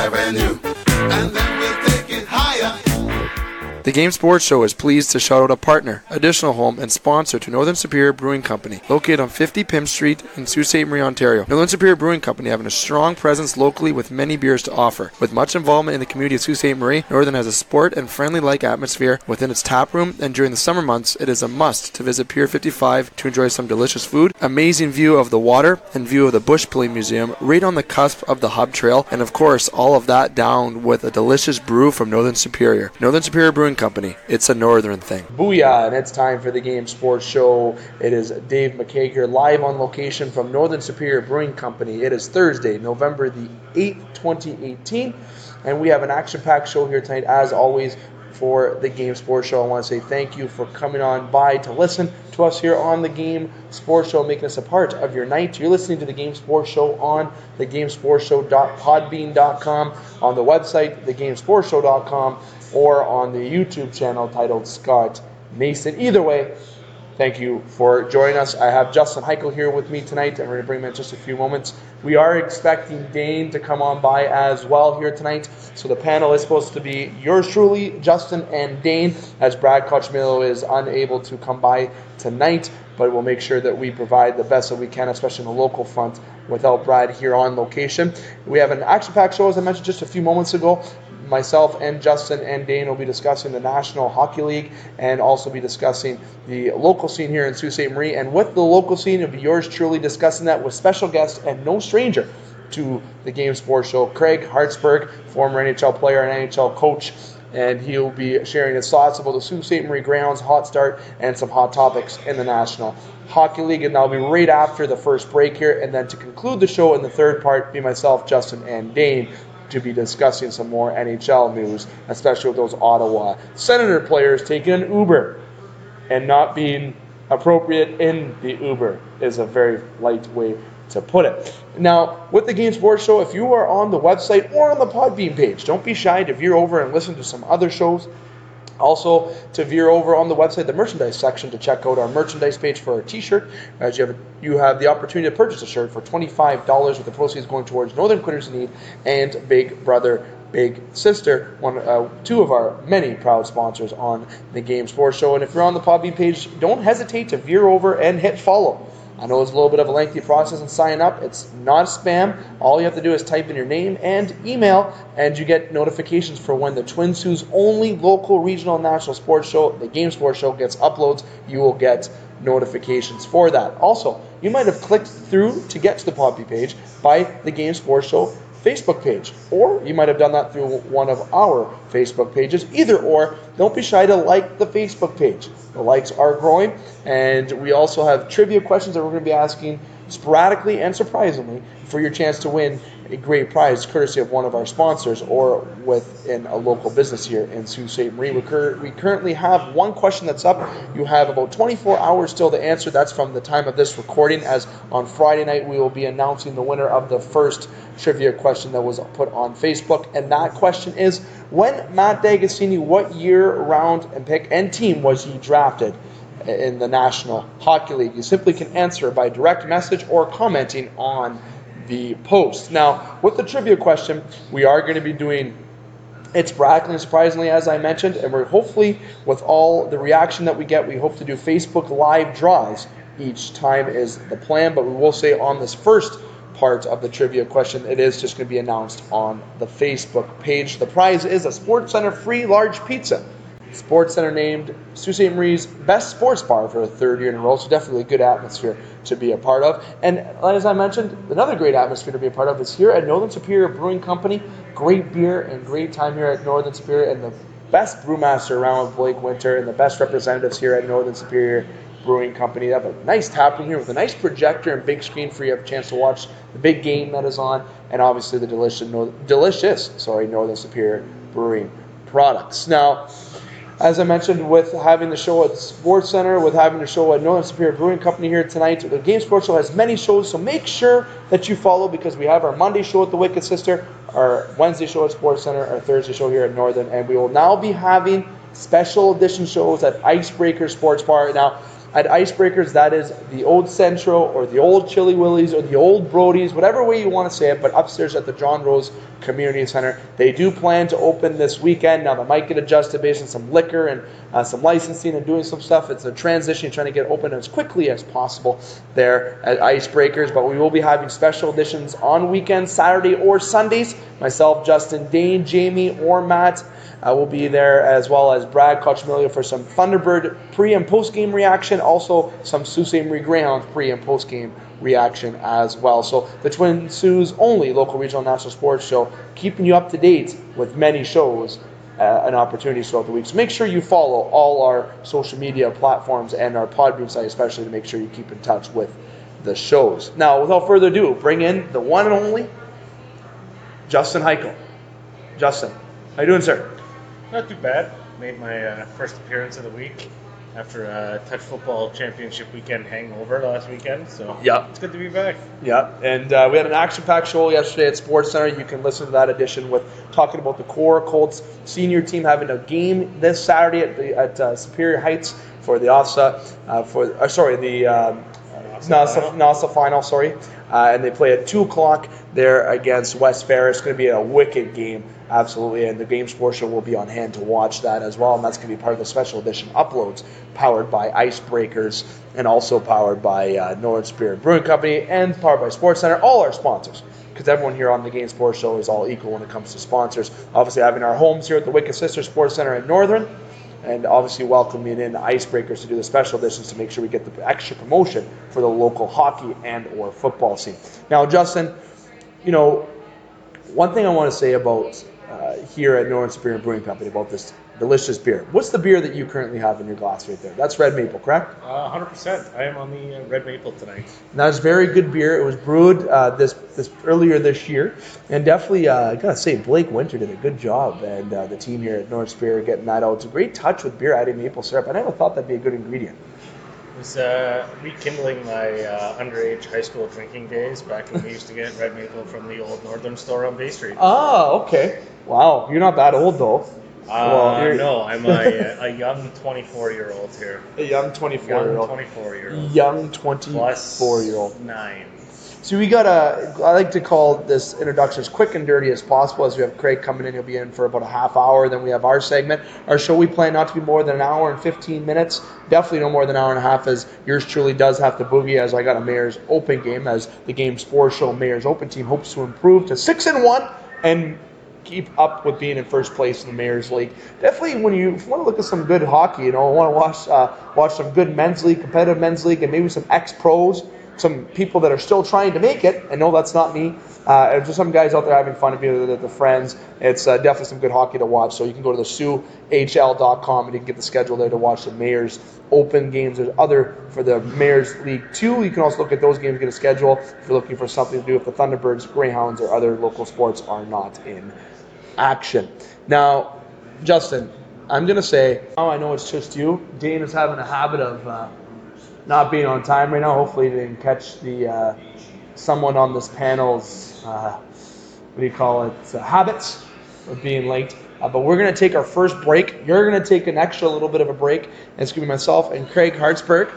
Avenue, and then we'll take it higher. The Game Sports Show is pleased to shout out a partner, additional home, and sponsor to Northern Superior Brewing Company, located on 50 Pym Street in Sault Ste. Marie, Ontario. Northern Superior Brewing Company having a strong presence locally with many beers to offer. With much involvement in the community of Sault Ste. Marie, Northern has a sport and friendly-like atmosphere within its tap room, and during the summer months, it is a must to visit Pier 55 to enjoy some delicious food, amazing view of the water, and view of the Bush Pulling Museum right on the cusp of the Hub Trail, and of course, all of that down with a delicious brew from Northern Superior. Northern Superior Brewing Company. It's a northern thing. Booyah, and it's time for the Game Sports Show. It is Dave McCaig here, live on location from Northern Superior Brewing Company. It is Thursday, November the 8th, 2018, and we have an action-packed show here tonight, as always, for the Game Sports Show. I want to say thank you for coming on by to listen to us here on the Game Sports Show, making us a part of your night. You're listening to the Game Sports Show on thegamesportshow.podbean.com, on the website, thegamesportshow.com, or on the YouTube channel titled Scott Mason. Either way, thank you for joining us. I have Justin Hykel here with me tonight, and we're going to bring him in just a few moments. We are expecting Dane to come on by as well here tonight. So the panel is supposed to be yours truly, Justin and Dane, as Brad Kochmilo is unable to come by tonight. But we'll make sure that we provide the best that we can, especially in the local front, without Brad here on location. We have an action-packed show, as I mentioned just a few moments ago. Myself and Justin and Dane will be discussing the National Hockey League and also be discussing the local scene here in Sault Ste. Marie. And with the local scene, it'll be yours truly discussing that with special guest and no stranger to the Game Sports Show, Craig Hartsburg, former NHL player and NHL coach. And he'll be sharing his thoughts about the Sault Ste. Marie Greyhounds hot start and some hot topics in the National Hockey League. And that'll be right after the first break here. And then to conclude the show in the third part, be myself, Justin, and Dane, to be discussing some more NHL news, especially with those Ottawa Senator players taking an Uber and not being appropriate in the Uber is a very light way to put it. Now, with the Game Sports Show, if you are on the website or on the Podbean page, don't be shy to veer over and listen to some other shows. Also, to veer over on the website, the merchandise section, to check out our merchandise page for our t-shirt, as you have the opportunity to purchase a shirt for $25 with the proceeds going towards Northern Quitters in Need and Big Brother, Big Sister, two of our many proud sponsors on the Game Sports Show. And if you're on the Podbean page, don't hesitate to veer over and hit follow. I know it's a little bit of a lengthy process in signing up. It's not spam. All you have to do is type in your name and email, and you get notifications for when the Twin Sault's only local, regional, national sports show, the Game Sports Show, gets uploads. You will get notifications for that. Also, you might have clicked through to get to the Podbean page by the Game Sports Show Facebook page, or you might have done that through one of our Facebook pages. Either or, don't be shy to like the Facebook page. The likes are growing, and we also have trivia questions that we're going to be asking sporadically and surprisingly for your chance to win a great prize courtesy of one of our sponsors or within a local business here in Sault Ste. Marie. We currently have one question that's up. You have about 24 hours still to answer. That's from the time of this recording, as on Friday night we will be announcing the winner of the first trivia question that was put on Facebook. And that question is, when Matt D'Agostini, what year, round, and pick and team was he drafted in the National Hockey League? You simply can answer by direct message or commenting on the post. Now, with the trivia question, we are going to be doing it sporadically and surprisingly, as I mentioned, and we're hopefully, with all the reaction that we get, we hope to do Facebook Live draws each time is the plan, but we will say on this first part of the trivia question, it is just going to be announced on the Facebook page. The prize is a Sports Center free large pizza. Sports Center named Sault Ste. Marie's best sports bar for the third year in a row, so definitely a good atmosphere to be a part of. And as I mentioned, another great atmosphere to be a part of is here at Northern Superior Brewing Company. Great beer and great time here at Northern Superior, and the best brewmaster around with Blake Winter and the best representatives here at Northern Superior Brewing Company. They have a nice tap room here with a nice projector and big screen for you to have a chance to watch the big game that is on, and obviously the delicious Northern Superior Brewing products. Now, as I mentioned, with having the show at Sports Center, with having the show at Northern Superior Brewing Company here tonight, the Game Sports Show has many shows, so make sure that you follow, because we have our Monday show at the Wicked Sister, our Wednesday show at Sports Center, our Thursday show here at Northern, and we will now be having special edition shows at Icebreaker Sports Bar. Now, at Icebreakers. That is the old Centro or the old Chili Willies or the old Brody's, whatever way you want to say it, but upstairs at the John Rose Community Center. They do plan to open this weekend. Now, they might get adjusted based on some liquor and some licensing and doing some stuff. It's a transition, trying to get open as quickly as possible there at Icebreakers, but we will be having special editions on weekends, Saturday or Sundays. Myself, Justin, Dane, Jamie, or Matt will be there, as well as Brad Kochemilio for some Thunderbird pre- and post-game reaction, also some Sault Ste. Greyhounds pre- and post-game reaction as well. So the Twin Sault's only local regional national sports show, keeping you up to date with many shows and opportunities throughout the week. So make sure you follow all our social media platforms and our Podbean site, especially to make sure you keep in touch with the shows. Now, without further ado, bring in the one and only Justin Hykel. Justin, how you doing, sir? Not too bad. Made my first appearance of the week after a touch football championship weekend hangover last weekend. So yeah, it's good to be back. Yeah, and we had an action-packed show yesterday at Sports Center. You can listen to that edition with talking about the Core Colts senior team having a game this Saturday at Superior Heights for the OFSA NASA final. And they play at 2 o'clock there against West Ferris. It's going to be a wicked game, absolutely. And the Game Sports Show will be on hand to watch that as well. And that's going to be part of the special edition uploads powered by Icebreakers and also powered by Northern Superior Brewing Company and powered by Sports Center, all our sponsors. Because everyone here on the Game Sports Show is all equal when it comes to sponsors. Obviously, having our homes here at the Wicked Sister Sports Center in Northern, and obviously welcoming in the Icebreakers to do the special editions to make sure we get the extra promotion for the local hockey and or football scene. Now, Justin, one thing I want to say about here at Northern Superior Brewing Company about this delicious beer. What's the beer that you currently have in your glass right there? That's Red Maple, correct? 100%. I am on the Red Maple tonight. That's very good beer. It was brewed this earlier this year, and definitely I gotta say Blake Winter did a good job, and the team here at Northern Superior getting that out. It's a great touch with beer, adding maple syrup. I never thought that'd be a good ingredient. It was rekindling my underage high school drinking days back when we used to get Red Maple from the old Northern store on Bay Street. Oh, okay. Wow, you're not that old though. No, I'm a young 24-year-old here. A young 24-year-old. Young 24-year-old. 9. So I like to call this introduction as quick and dirty as possible, as we have Craig coming in. He'll be in for about a half hour. Then we have our segment. Our show, we plan not to be more than an hour and 15 minutes. Definitely no more than an hour and a half, as yours truly does have to boogie, as I got a Mayor's Open game, as the Game Sports Show Mayor's Open team hopes to improve to 6-1 and keep up with being in first place in the Mayor's League. Definitely, when you want to look at some good hockey, want to watch some good men's league, competitive men's league, and maybe some ex-pros, some people that are still trying to make it. I know that's not me. Just some guys out there having fun, to be with the friends. It's definitely some good hockey to watch. So you can go to the SooHL.com and you can get the schedule there to watch the Mayor's Open games. There's other for the Mayor's League 2. You can also look at those games, get a schedule if you're looking for something to do if the Thunderbirds, Greyhounds, or other local sports are not in action. Now, Justin, I'm going to say, I know it's just you. Dane is having a habit of not being on time right now. Hopefully he didn't catch the someone on this panel's, habits of being late. But we're going to take our first break. You're going to take an extra little bit of a break. And it's going to be myself and Craig Hartsburg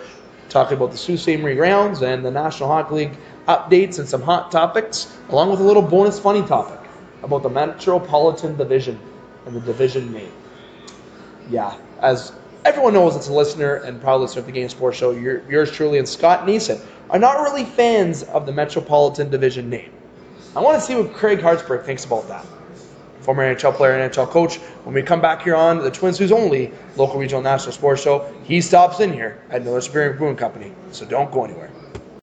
talking about the Sault Ste. Greyhounds and the National Hockey League updates and some hot topics, along with a little bonus funny topic about the Metropolitan Division and the division name. Yeah, as everyone knows, it's a listener and proud listener of the Game Sports Show. Yours truly and Scott Neeson are not really fans of the Metropolitan Division name. I want to see what Craig Hartsburg thinks about that. Former NHL player and NHL coach. When we come back here on the Twin Sault's only local regional national sports show, he stops in here at Northern Superior Brewing Company. So don't go anywhere.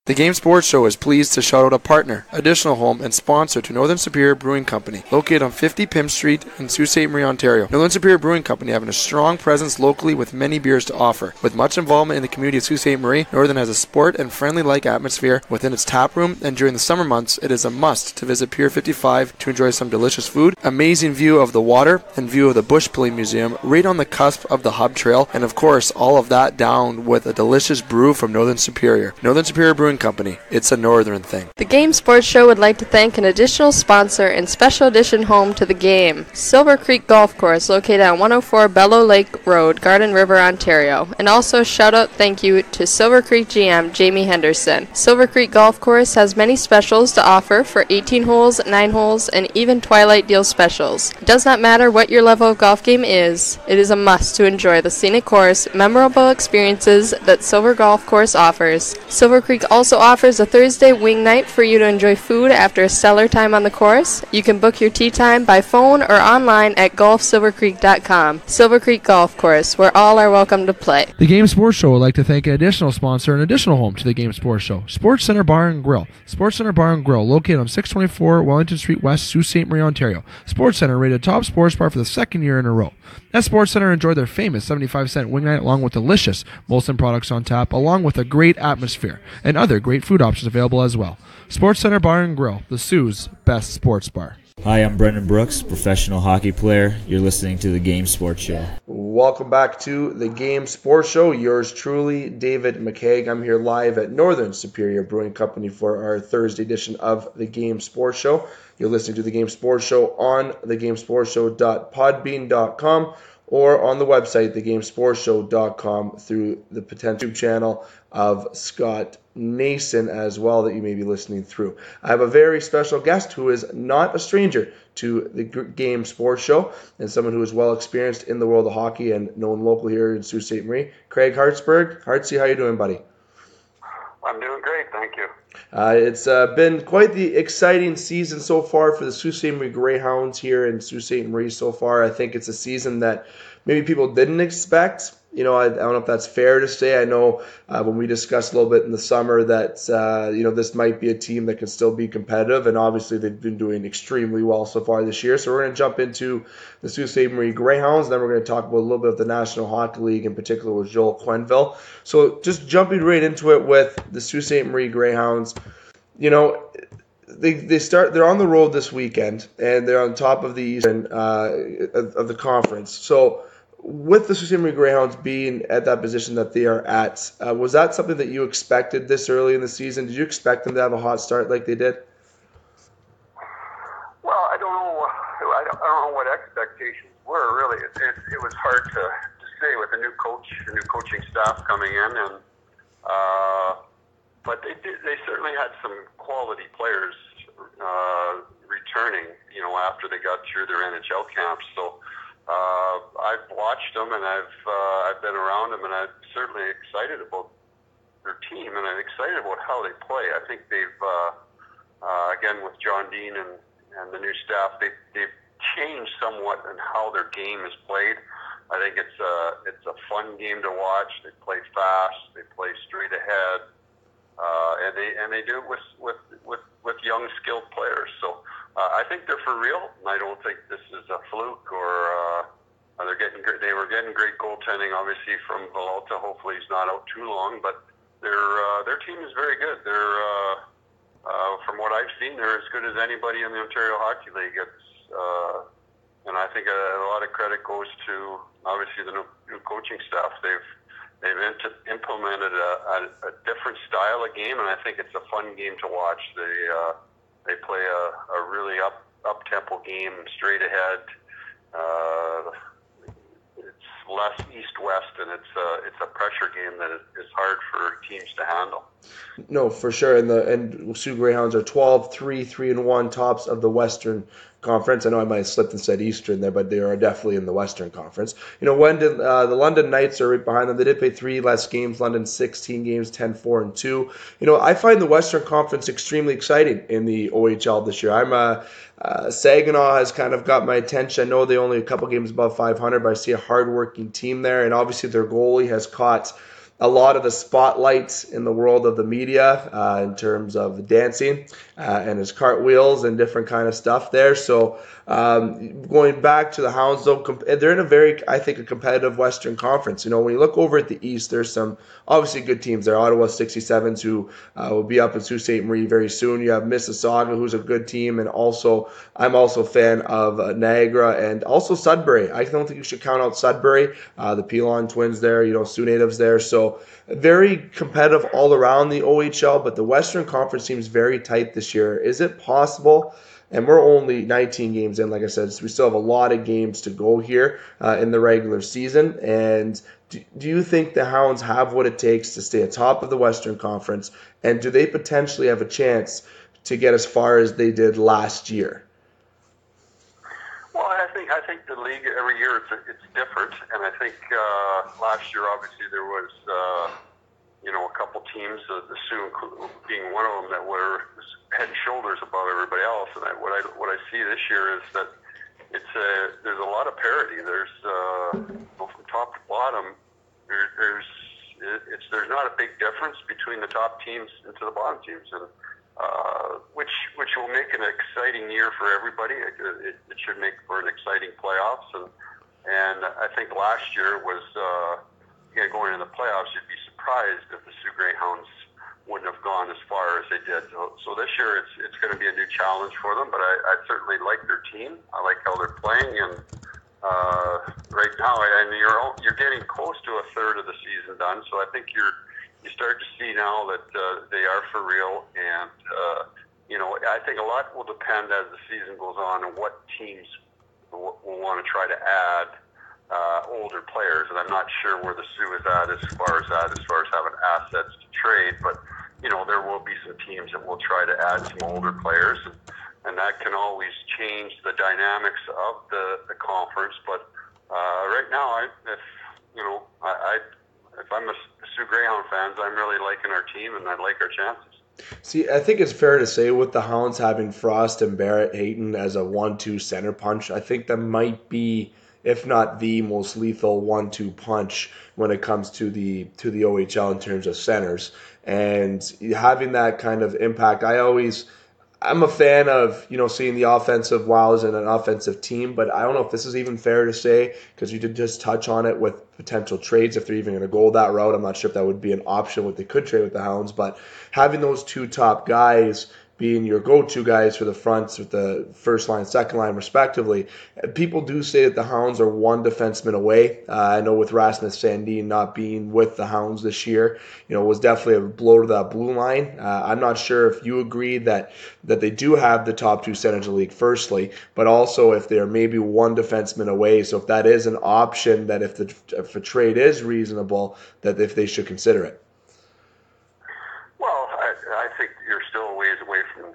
The Game Sports Show is pleased to shout out a partner, additional home, and sponsor to Northern Superior Brewing Company, located on 50 Pym Street in Sault Ste. Marie, Ontario. Northern Superior Brewing Company having a strong presence locally with many beers to offer. With much involvement in the community of Sault Ste. Marie, Northern has a sport and friendly-like atmosphere within its tap room, and during the summer months, it is a must to visit Pier 55 to enjoy some delicious food, amazing view of the water, and view of the Bush Pulling Museum, right on the cusp of the Hub Trail, and of course, all of that down with a delicious brew from Northern Superior. Northern Superior Brewing Brewing Company. It's a northern thing. The Game Sports Show would like to thank an additional sponsor and special edition home to the game, Silver Creek Golf Course, located on 104 Bellow Lake Road, Garden River, Ontario. And also shout out thank you to Silver Creek GM Jamie Henderson. Silver Creek Golf Course has many specials to offer for 18 holes, 9 holes, and even Twilight Deal specials. It does not matter what your level of golf game is, it is a must to enjoy the scenic course, memorable experiences that Silver Golf Course offers. Silver Creek also offers a Thursday wing night for you to enjoy food after a stellar time on the course. You can book your tee time by phone or online at golfsilvercreek.com. Silver Creek Golf Course, where all are welcome to play. The Game Sports Show would like to thank an additional sponsor and additional home to the Game Sports Show, Sports Center Bar and Grill. Sports Center Bar and Grill, located on 624 Wellington Street West, Sault Ste. Marie, Ontario. Sports Center rated top sports bar for the second year in a row. At Sports Center, enjoy their famous 75-cent wing night along with delicious Molson products on tap, along with a great atmosphere and other great food options available as well. Sports Center Bar and Grill, the Sioux's best sports bar. Hi, I'm Brendan Brooks, professional hockey player. You're listening to the Game Sports Show. Welcome back to the Game Sports Show. Yours truly, David McCaig. I'm here live at Northern Superior Brewing Company for our Thursday edition of the Game Sports Show. You're listening to the Game Sports Show on thegamesportshow.podbean.com or on the website, thegamesportshow.com, through the potential channel of Scott Nason as well that you may be listening through. I have a very special guest who is not a stranger to the Game Sports Show and someone who is well experienced in the world of hockey and known local here in Sault Ste. Marie. Craig Hartsburg. Hartsy, how you doing, buddy? I'm doing great, thank you. It's been quite the exciting season so far for the Sault Ste. Marie Greyhounds here in Sault Ste. Marie so far. I think it's a season that maybe people didn't expect. I don't know if that's fair to say. I know when we discussed a little bit in the summer that, this might be a team that can still be competitive, and obviously they've been doing extremely well so far this year. So we're going to jump into the Sault Ste. Marie Greyhounds, and then we're going to talk about a little bit of the National Hockey League, in particular with Joel Quenneville. So just jumping right into it with the Sault Ste. Marie Greyhounds, they're on the road this weekend, and they're on top of the Eastern of the conference. So with the Sault Ste. Marie Greyhounds being at that position that they are at, was that something that you expected this early in the season? Did you expect them to have a hot start like they did? Well, I don't know what expectations were, really. It was hard to say with a new coach, a new coaching staff coming in, and but they certainly had some quality players returning, after they got through their NHL camps. So I've watched them, and I've been around them, and I'm certainly excited about their team, and I'm excited about how they play. I think they've again with John Dean and the new staff, they've changed somewhat in how their game is played. I think it's a fun game to watch. They play fast, they play straight ahead, and they do it with young, skilled players. So I think they're for real. I don't think this is a fluke or they were getting great goaltending, obviously, from Villalta. Hopefully he's not out too long, but their team is very good. They're from what I've seen, they're as good as anybody in the Ontario Hockey League. And I think a lot of credit goes to obviously the new coaching staff. They've implemented a different style of game, and I think it's a fun game to watch. They play a really up-tempo game, straight ahead. It's less east-west, and it's a pressure game that is hard for teams to handle. No, for sure. And Soo Greyhounds are 12-3, 3-1 tops of the Western Conference. I know I might have slipped and said Eastern there, but they are definitely in the Western Conference. The London Knights are right behind them. They did play 3 less games. London 16 games, 10-4-2. I find the Western Conference extremely exciting in the OHL this year. Saginaw has kind of got my attention. I know they only a couple games above 500, but I see a hardworking team there, and obviously their goalie has caught a lot of the spotlights in the world of the media in terms of dancing and his cartwheels and different kind of stuff there. So going back to the Hounds, though, they're in a very, I think, a competitive Western Conference. When you look over at the East, there's some obviously good teams there. Ottawa 67s, who will be up in Sault Ste. Marie very soon. You have Mississauga, who's a good team, and I'm also a fan of Niagara and also Sudbury. I don't think you should count out Sudbury, the Pilon twins there, Sioux natives there. So So very competitive all around the OHL, but the Western Conference seems very tight this year. Is it possible? And we're only 19 games in, like I said, so we still have a lot of games to go here in the regular season. And do you think the Hounds have what it takes to stay atop of the Western Conference? And do they potentially have a chance to get as far as they did last year? Well, I think the league every year it's different, and I think last year obviously there was a couple teams, the Soo being one of them, that were head and shoulders above everybody else. And what I see this year is that there's a lot of parity. There's from top to bottom. There's not a big difference between the top teams and to the bottom teams, and which will make an exciting year for everybody. It should make for an exciting playoffs, and I think last year was again going into the playoffs. You'd be surprised if the Soo Greyhounds wouldn't have gone as far as they did. So this year it's going to be a new challenge for them, but I certainly like their team. I like how they're playing, and right now, and you're getting close to a third of the season done. So I think you start to see now that they are for real, and I think a lot will depend as the season goes on on what teams will want to try to add older players, and I'm not sure where the Soo is at as far as having assets to trade, but there will be some teams that will try to add some older players, and that can always change the dynamics of the conference. But right now, if I'm a Soo Greyhound fans, I'm really liking our team, and I like our chances. See, I think it's fair to say with the Hounds having Frost and Barrett Hayton as a 1-2 center punch, I think that might be, if not the most lethal 1-2 punch when it comes to the OHL in terms of centers. And having that kind of impact, I'm a fan of, seeing the offensive wows in an offensive team, but I don't know if this is even fair to say, because you did just touch on it with potential trades, if they're even going to go that route. I'm not sure if that would be an option, what they could trade with the Hounds, but having those two top guys being your go-to guys for the fronts with the first line, second line, respectively. People do say that the Hounds are one defenseman away. I know with Rasmus Sandin not being with the Hounds this year, was definitely a blow to that blue line. I'm not sure if you agree that they do have the top two centers in the league, firstly, but also if they're maybe one defenseman away. So if that is an option, that if a trade is reasonable, that if they should consider it. Well, I think you're still a ways away from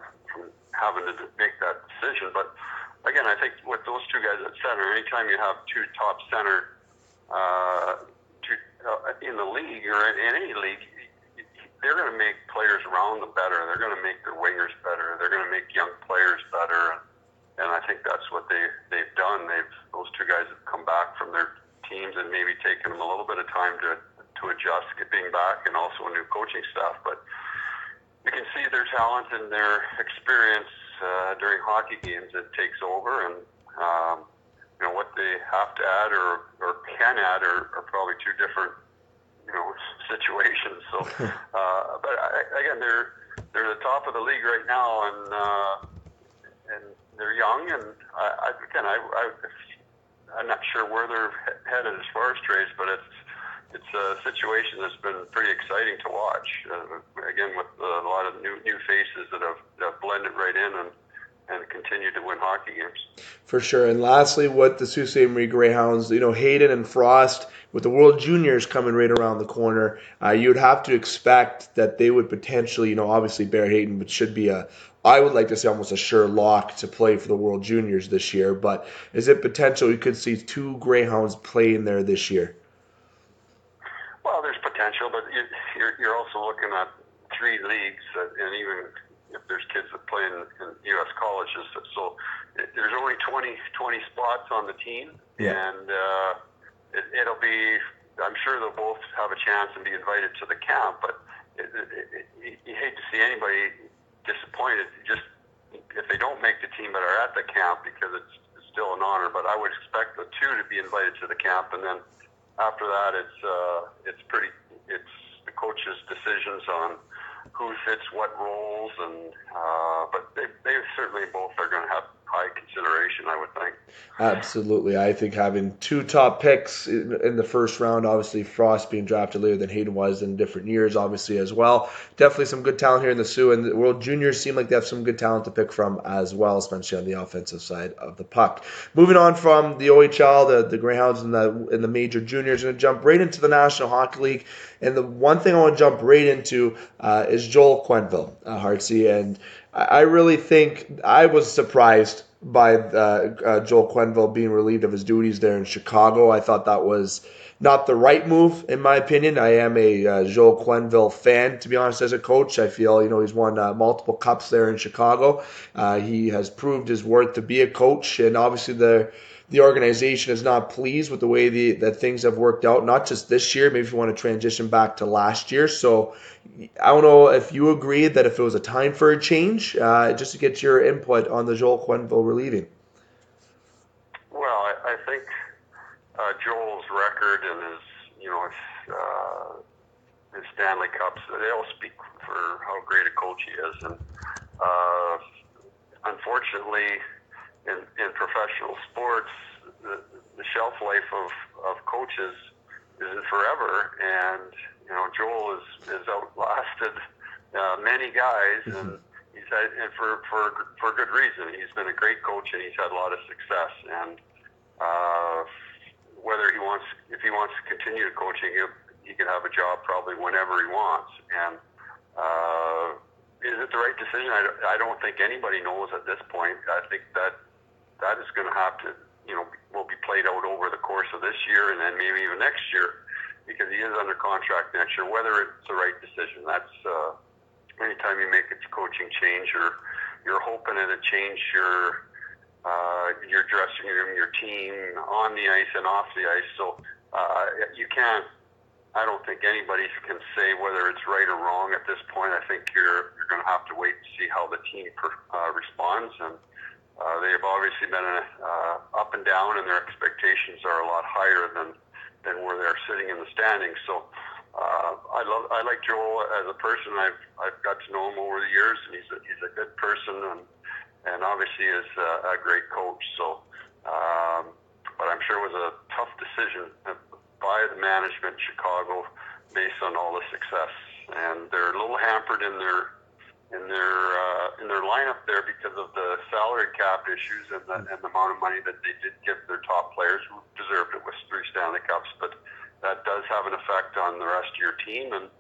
having to make that decision. But again, I think with those two guys at center, anytime you have two top center in the league or in any league, they're going to make players around them better. They're going to make their wingers better. They're going to make young players better. And I think that's what they've done. Those two guys have come back from their teams and maybe taken them a little bit of time to adjust, being back, and also a new coaching staff. But you can see their talent and their experience during hockey games. It takes over, and what they have to add or can add are probably two different situations. So, but again, they're the top of the league right now, and they're young, and I'm not sure where they're headed as far as trades, but it's a situation that's been pretty exciting to watch. Again, with a lot of new faces that have blended right in and continue to win hockey games. For sure. And lastly, with the Sault Ste. Marie Greyhounds, Hayden and Frost, with the World Juniors coming right around the corner, you would have to expect that they would potentially, obviously Barrett Hayton, but should be I would like to say almost a sure lock to play for the World Juniors this year. But is it potential you could see two Greyhounds play in there this year? Well, there's potential, but you're also looking at three leagues, and even if there's kids that play in U.S. colleges, so there's only 20 spots on the team, and it'll be, I'm sure they'll both have a chance and be invited to the camp, but you hate to see anybody disappointed just if they don't make the team but are at the camp, because it's still an honor. But I would expect the two to be invited to the camp, and then after that it's the coach's decisions on who fits what roles, and but they certainly both are going to have high consideration, I would think. Absolutely. I think having two top picks in the first round, obviously Frost being drafted later than Hayden was in different years, obviously, as well. Definitely some good talent here in the Soo, and the World Juniors seem like they have some good talent to pick from as well, especially on the offensive side of the puck. Moving on from the OHL, the Greyhounds and the major juniors, going to jump right into the National Hockey League. And the one thing I want to jump right into is Joel Quenneville, Hartsey, and I really think I was surprised by Joel Quenneville being relieved of his duties there in Chicago. I thought that was not the right move, in my opinion. I am a Joel Quenneville fan, to be honest, as a coach. I feel, he's won multiple cups there in Chicago. He has proved his worth to be a coach, and obviously the organization is not pleased with the way that things have worked out, not just this year, maybe if you want to transition back to last year. So I don't know if you agree that if it was a time for a change, just to get your input on the Joel Quenneville relieving. Well, I think Joel's record and his Stanley Cups, they all speak for how great a coach he is. And unfortunately, in professional sports, the shelf life of coaches isn't forever, and Joel has outlasted many guys, and he's had, and for good reason. He's been a great coach, and he's had a lot of success. And if he wants to continue coaching, he can have a job probably whenever he wants. And is it the right decision? I don't think anybody knows at this point. I think that is going to have to, will be played out over the course of this year and then maybe even next year, because he is under contract next year. Whether it's the right decision, that's anytime you make a coaching change, you're hoping it'll change your dressing room, your team on the ice and off the ice. So you can't. I don't think anybody can say whether it's right or wrong at this point. I think you're going to have to wait and see how the team responds, and they have obviously been up and down, and their expectations are a lot higher than where they're sitting in the standings. So I like Joel as a person. I've got to know him over the years, and he's a good person, and obviously is a great coach. So, but I'm sure it was a tough decision by the management in Chicago based on all the success, and they're a little hampered in their lineup there because of the salary cap issues and the amount of money that they did give their top players, who deserved it with 3 Stanley Cups. But that does have an effect on the rest of your team. And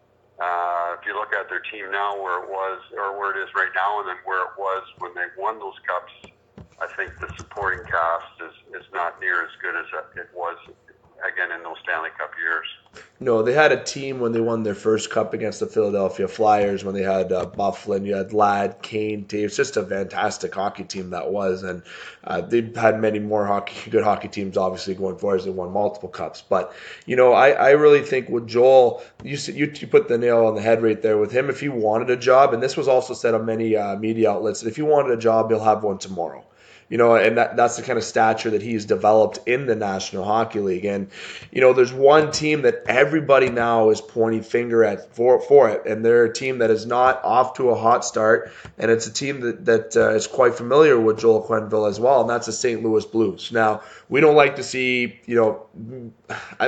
if you look at their team now, where it was, or where it is right now, and then where it was when they won those cups, I think the supporting cast is not near as good as it was, again, in those Stanley Cup years. No, they had a team when they won their first cup against the Philadelphia Flyers, when they had Bufflin, you had Ladd, Kane, Taves, just a fantastic hockey team that was, and they've had many more good hockey teams obviously going forward as they won multiple cups. But I really think with Joel, you put the nail on the head right there with him. If he wanted a job, and this was also said on many media outlets, that if he wanted a job, he'll have one tomorrow. And that's the kind of stature that he's developed in the National Hockey League. And, there's one team that everybody now is pointing finger at for it, and they're a team that is not off to a hot start, and it's a team that is quite familiar with Joel Quenneville as well, and that's the St. Louis Blues. Now, we don't like to see, I'm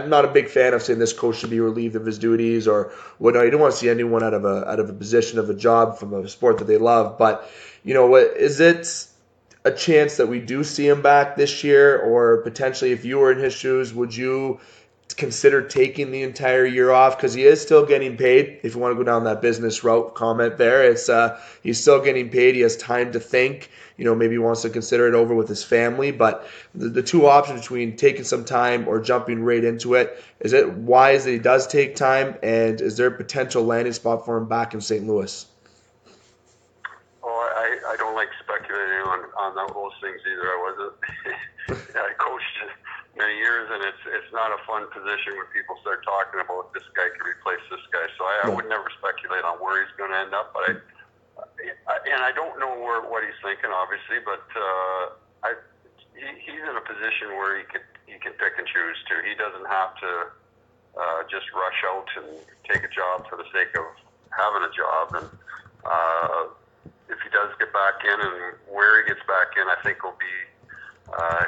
not a big fan of saying this coach should be relieved of his duties or whatnot. You don't want to see anyone out of a position of a job from a sport that they love, but, is it a chance that we do see him back this year, or potentially if you were in his shoes, would you consider taking the entire year off? Because he is still getting paid. If you want to go down that business route comment there, it's he's still getting paid. He has time to think. Maybe he wants to consider it over with his family. But the two options between taking some time or jumping right into it, is it wise that he does take time, and is there a potential landing spot for him back in St. Louis? I don't like speculating on those things either. I coached many years, and it's not a fun position when people start talking about this guy can replace this guy. So I would never speculate on where he's going to end up. But I don't know what he's thinking, obviously. But he's in a position where he can pick and choose too. He doesn't have to just rush out and take a job for the sake of having a job. And if he does get back in, and where he gets back in, I think will be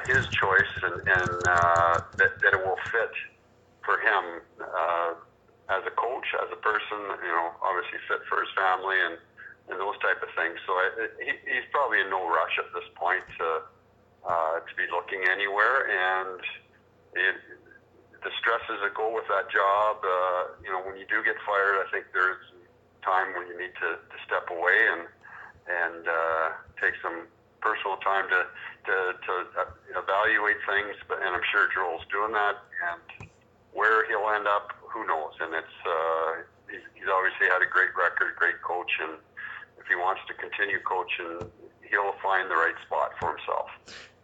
his choice, and that it will fit for him as a coach, as a person, obviously fit for his family and those type of things. So he's probably in no rush at this point to be looking anywhere, and the stresses that go with that job, when you do get fired, I think there's time when you need to step away and take some personal time to evaluate things. And I'm sure Joel's doing that. And where he'll end up, who knows? And he's obviously had a great record, great coach, and if he wants to continue coaching, he'll find the right spot for himself.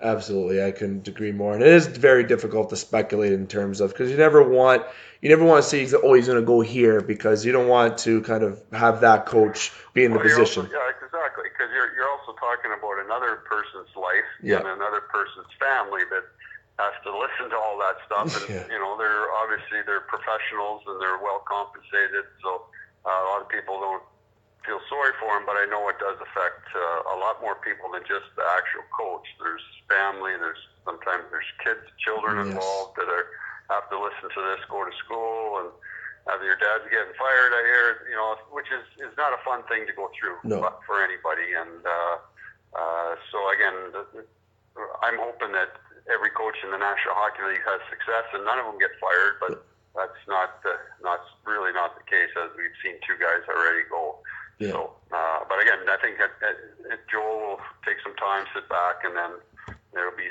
Absolutely, I couldn't agree more. And it is very difficult to speculate in terms of, because you never want to say, he's going to go here, because you don't want to kind of have that coach be in the position. Exactly, because you're also talking about another person's life and another person's family that has to listen to all that stuff. And they're professionals and they're well compensated, so a lot of people don't feel sorry for him, but I know it does affect a lot more people than just the actual coach. There's family, sometimes there's children involved that have to listen to this, go to school, and your dad's getting fired, I hear, which is not a fun thing to go through for anybody. And so again, I'm hoping that every coach in the National Hockey League has success and none of them get fired, but that's not really not the case, as we've seen two guys already go. Yeah. So, but again, I think that Joel will take some time, sit back, and then there'll be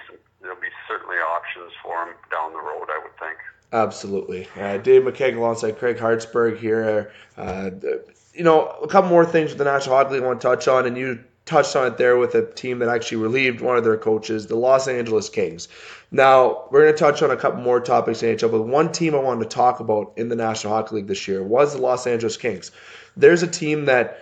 certainly options for him down the road, I would think. Absolutely. Dave McCaig alongside Craig Hartsburg here. A couple more things with the National Hockey League I want to touch on, and you touched on it there with a team that actually relieved one of their coaches, the Los Angeles Kings. Now, we're going to touch on a couple more topics in NHL, but one team I wanted to talk about in the National Hockey League this year was the Los Angeles Kings. There's a team that,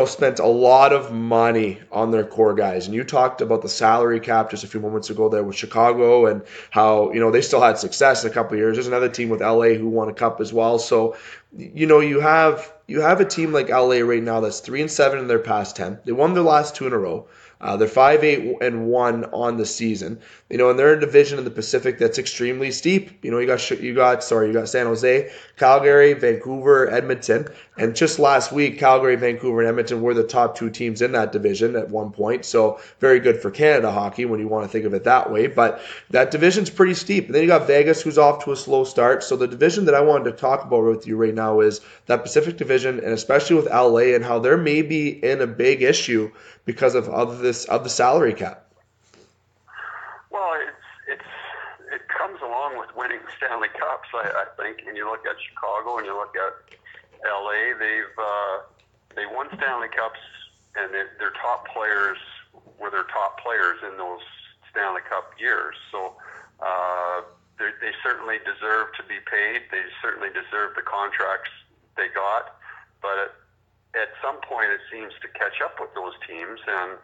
spent a lot of money on their core guys. And you talked about the salary cap just a few moments ago there with Chicago and how, they still had success in a couple of years. There's another team with LA who won a cup as well. So, you have a team like LA right now that's 3-7 in their past 10. They won their last 2 in a row. They're 5-8-1 on the season. And they're in a division in the Pacific that's extremely steep. You got San Jose, Calgary, Vancouver, Edmonton, and just last week, Calgary, Vancouver, and Edmonton were the top 2 teams in that division at one point. So very good for Canada hockey when you want to think of it that way. But that division's pretty steep. And then you got Vegas, who's off to a slow start. So the division that I wanted to talk about with you right now is that Pacific Division, and especially with LA and how they're maybe in a big issue because of the salary cap. Well, it comes along with winning Stanley Cups, I think. And you look at Chicago and you look at LA, they won Stanley Cups, and their top players were their top players in those Stanley Cup years. So they certainly deserve to be paid. They certainly deserve the contracts they got, but at some point it seems to catch up with those teams, and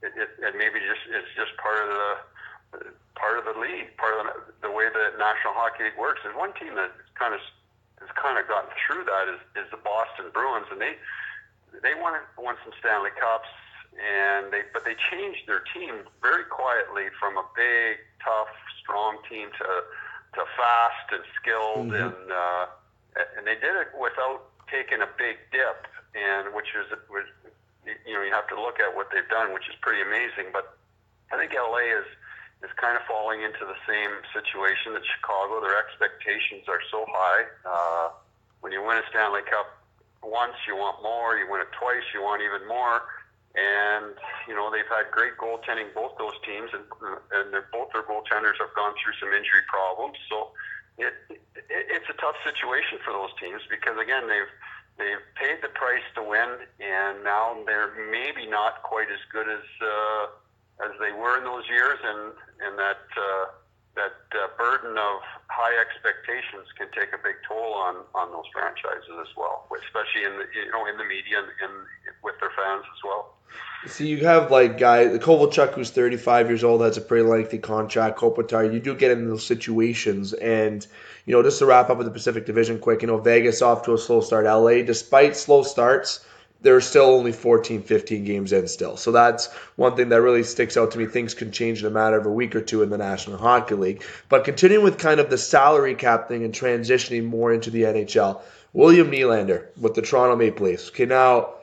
it maybe it's just part of the league, part of the way the National Hockey League works. There's one team that has kind of gotten through that is the Boston Bruins, and they won some Stanley Cups, but they changed their team very quietly from a big, tough, strong team to fast and skilled, and they did it without taking a big dip, and which is you have to look at what they've done, which is pretty amazing. But I think LA is kind of falling into the same situation that Chicago. Their expectations are so high. When you win a Stanley Cup once, you want more. You win it twice, you want even more. And they've had great goaltending, both those teams, and both their goaltenders have gone through some injury problems. So it's a tough situation for those teams, because again, they've paid the price to win, and now they're maybe not quite as good as they were in those years, and that burden of high expectations can take a big toll on those franchises as well, especially in the media and with their fans as well. See, you have Kovalchuk, who's 35 years old, has a pretty lengthy contract. Kopitar, you do get into those situations, and just to wrap up with the Pacific Division quick, Vegas off to a slow start. LA, despite slow starts, they're still only 14, 15 games in still. So that's one thing that really sticks out to me. Things can change in a matter of a week or two in the National Hockey League. But continuing with kind of the salary cap thing and transitioning more into the NHL, William Nylander with the Toronto Maple Leafs. Okay, now,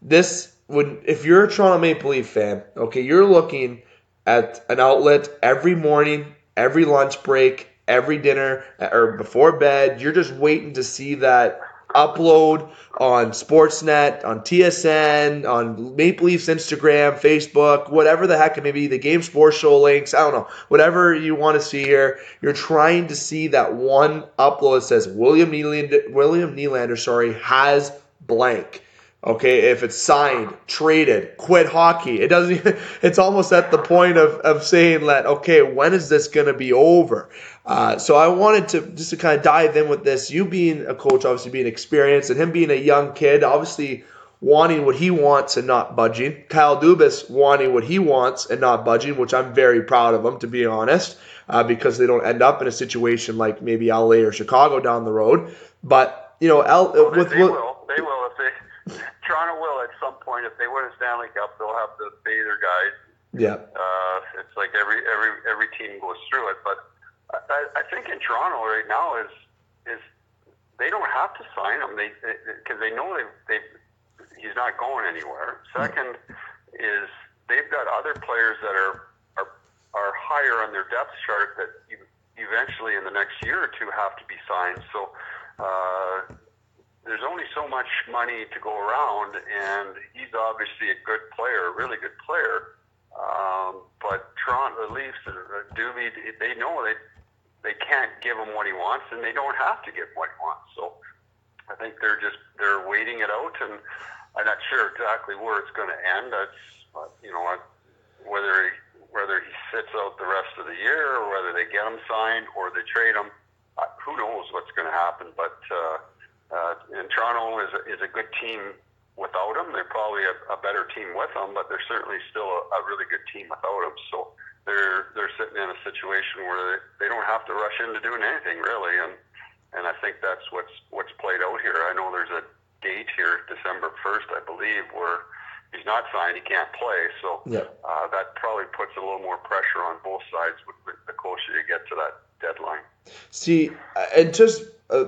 if you're a Toronto Maple Leaf fan, okay, you're looking at an outlet every morning, every lunch break, every dinner, or before bed. You're just waiting to see that upload on Sportsnet, on TSN, on Maple Leafs Instagram, Facebook, whatever the heck it may be, the Game Sports Show links, I don't know, whatever you want to see here. You're trying to see that one upload that says William Nylander, has blank. Okay, if it's signed, traded, quit hockey, it doesn't even, it's almost at the point of saying that, okay, when is this going to be over? So I wanted to kind of dive in with this. You being a coach, obviously being experienced, and him being a young kid, obviously wanting what he wants and not budging. Kyle Dubas wanting what he wants and not budging, which I'm very proud of him, to be honest, because they don't end up in a situation like maybe LA or Chicago down the road. But, you know, they will if they... Toronto will at some point. If they win a Stanley Cup, they'll have to pay their guys. Yeah. It's like every team goes through it. But I think in Toronto right now is they don't have to sign him. Because they know he's not going anywhere. Second is they've got other players that are higher on their depth chart that eventually in the next year or two have to be signed. So. There's only so much money to go around, and he's obviously a good player, a really good player. But Toronto, the Leafs, Doobie, they know they can't give him what he wants, and they don't have to give him what he wants. So I think they're waiting it out, and I'm not sure exactly where it's going to end. That's whether he sits out the rest of the year, or whether they get him signed, or they trade him. Who knows what's going to happen? But and Toronto is a good team without him. They're probably a better team with him, but they're certainly still a really good team without him. So they're sitting in a situation where they don't have to rush into doing anything really, and I think that's what's played out here. I know there's a date here, December 1st, I believe, where he's not signed, he can't play. So that probably puts a little more pressure on both sides the closer you get to that deadline. See, and just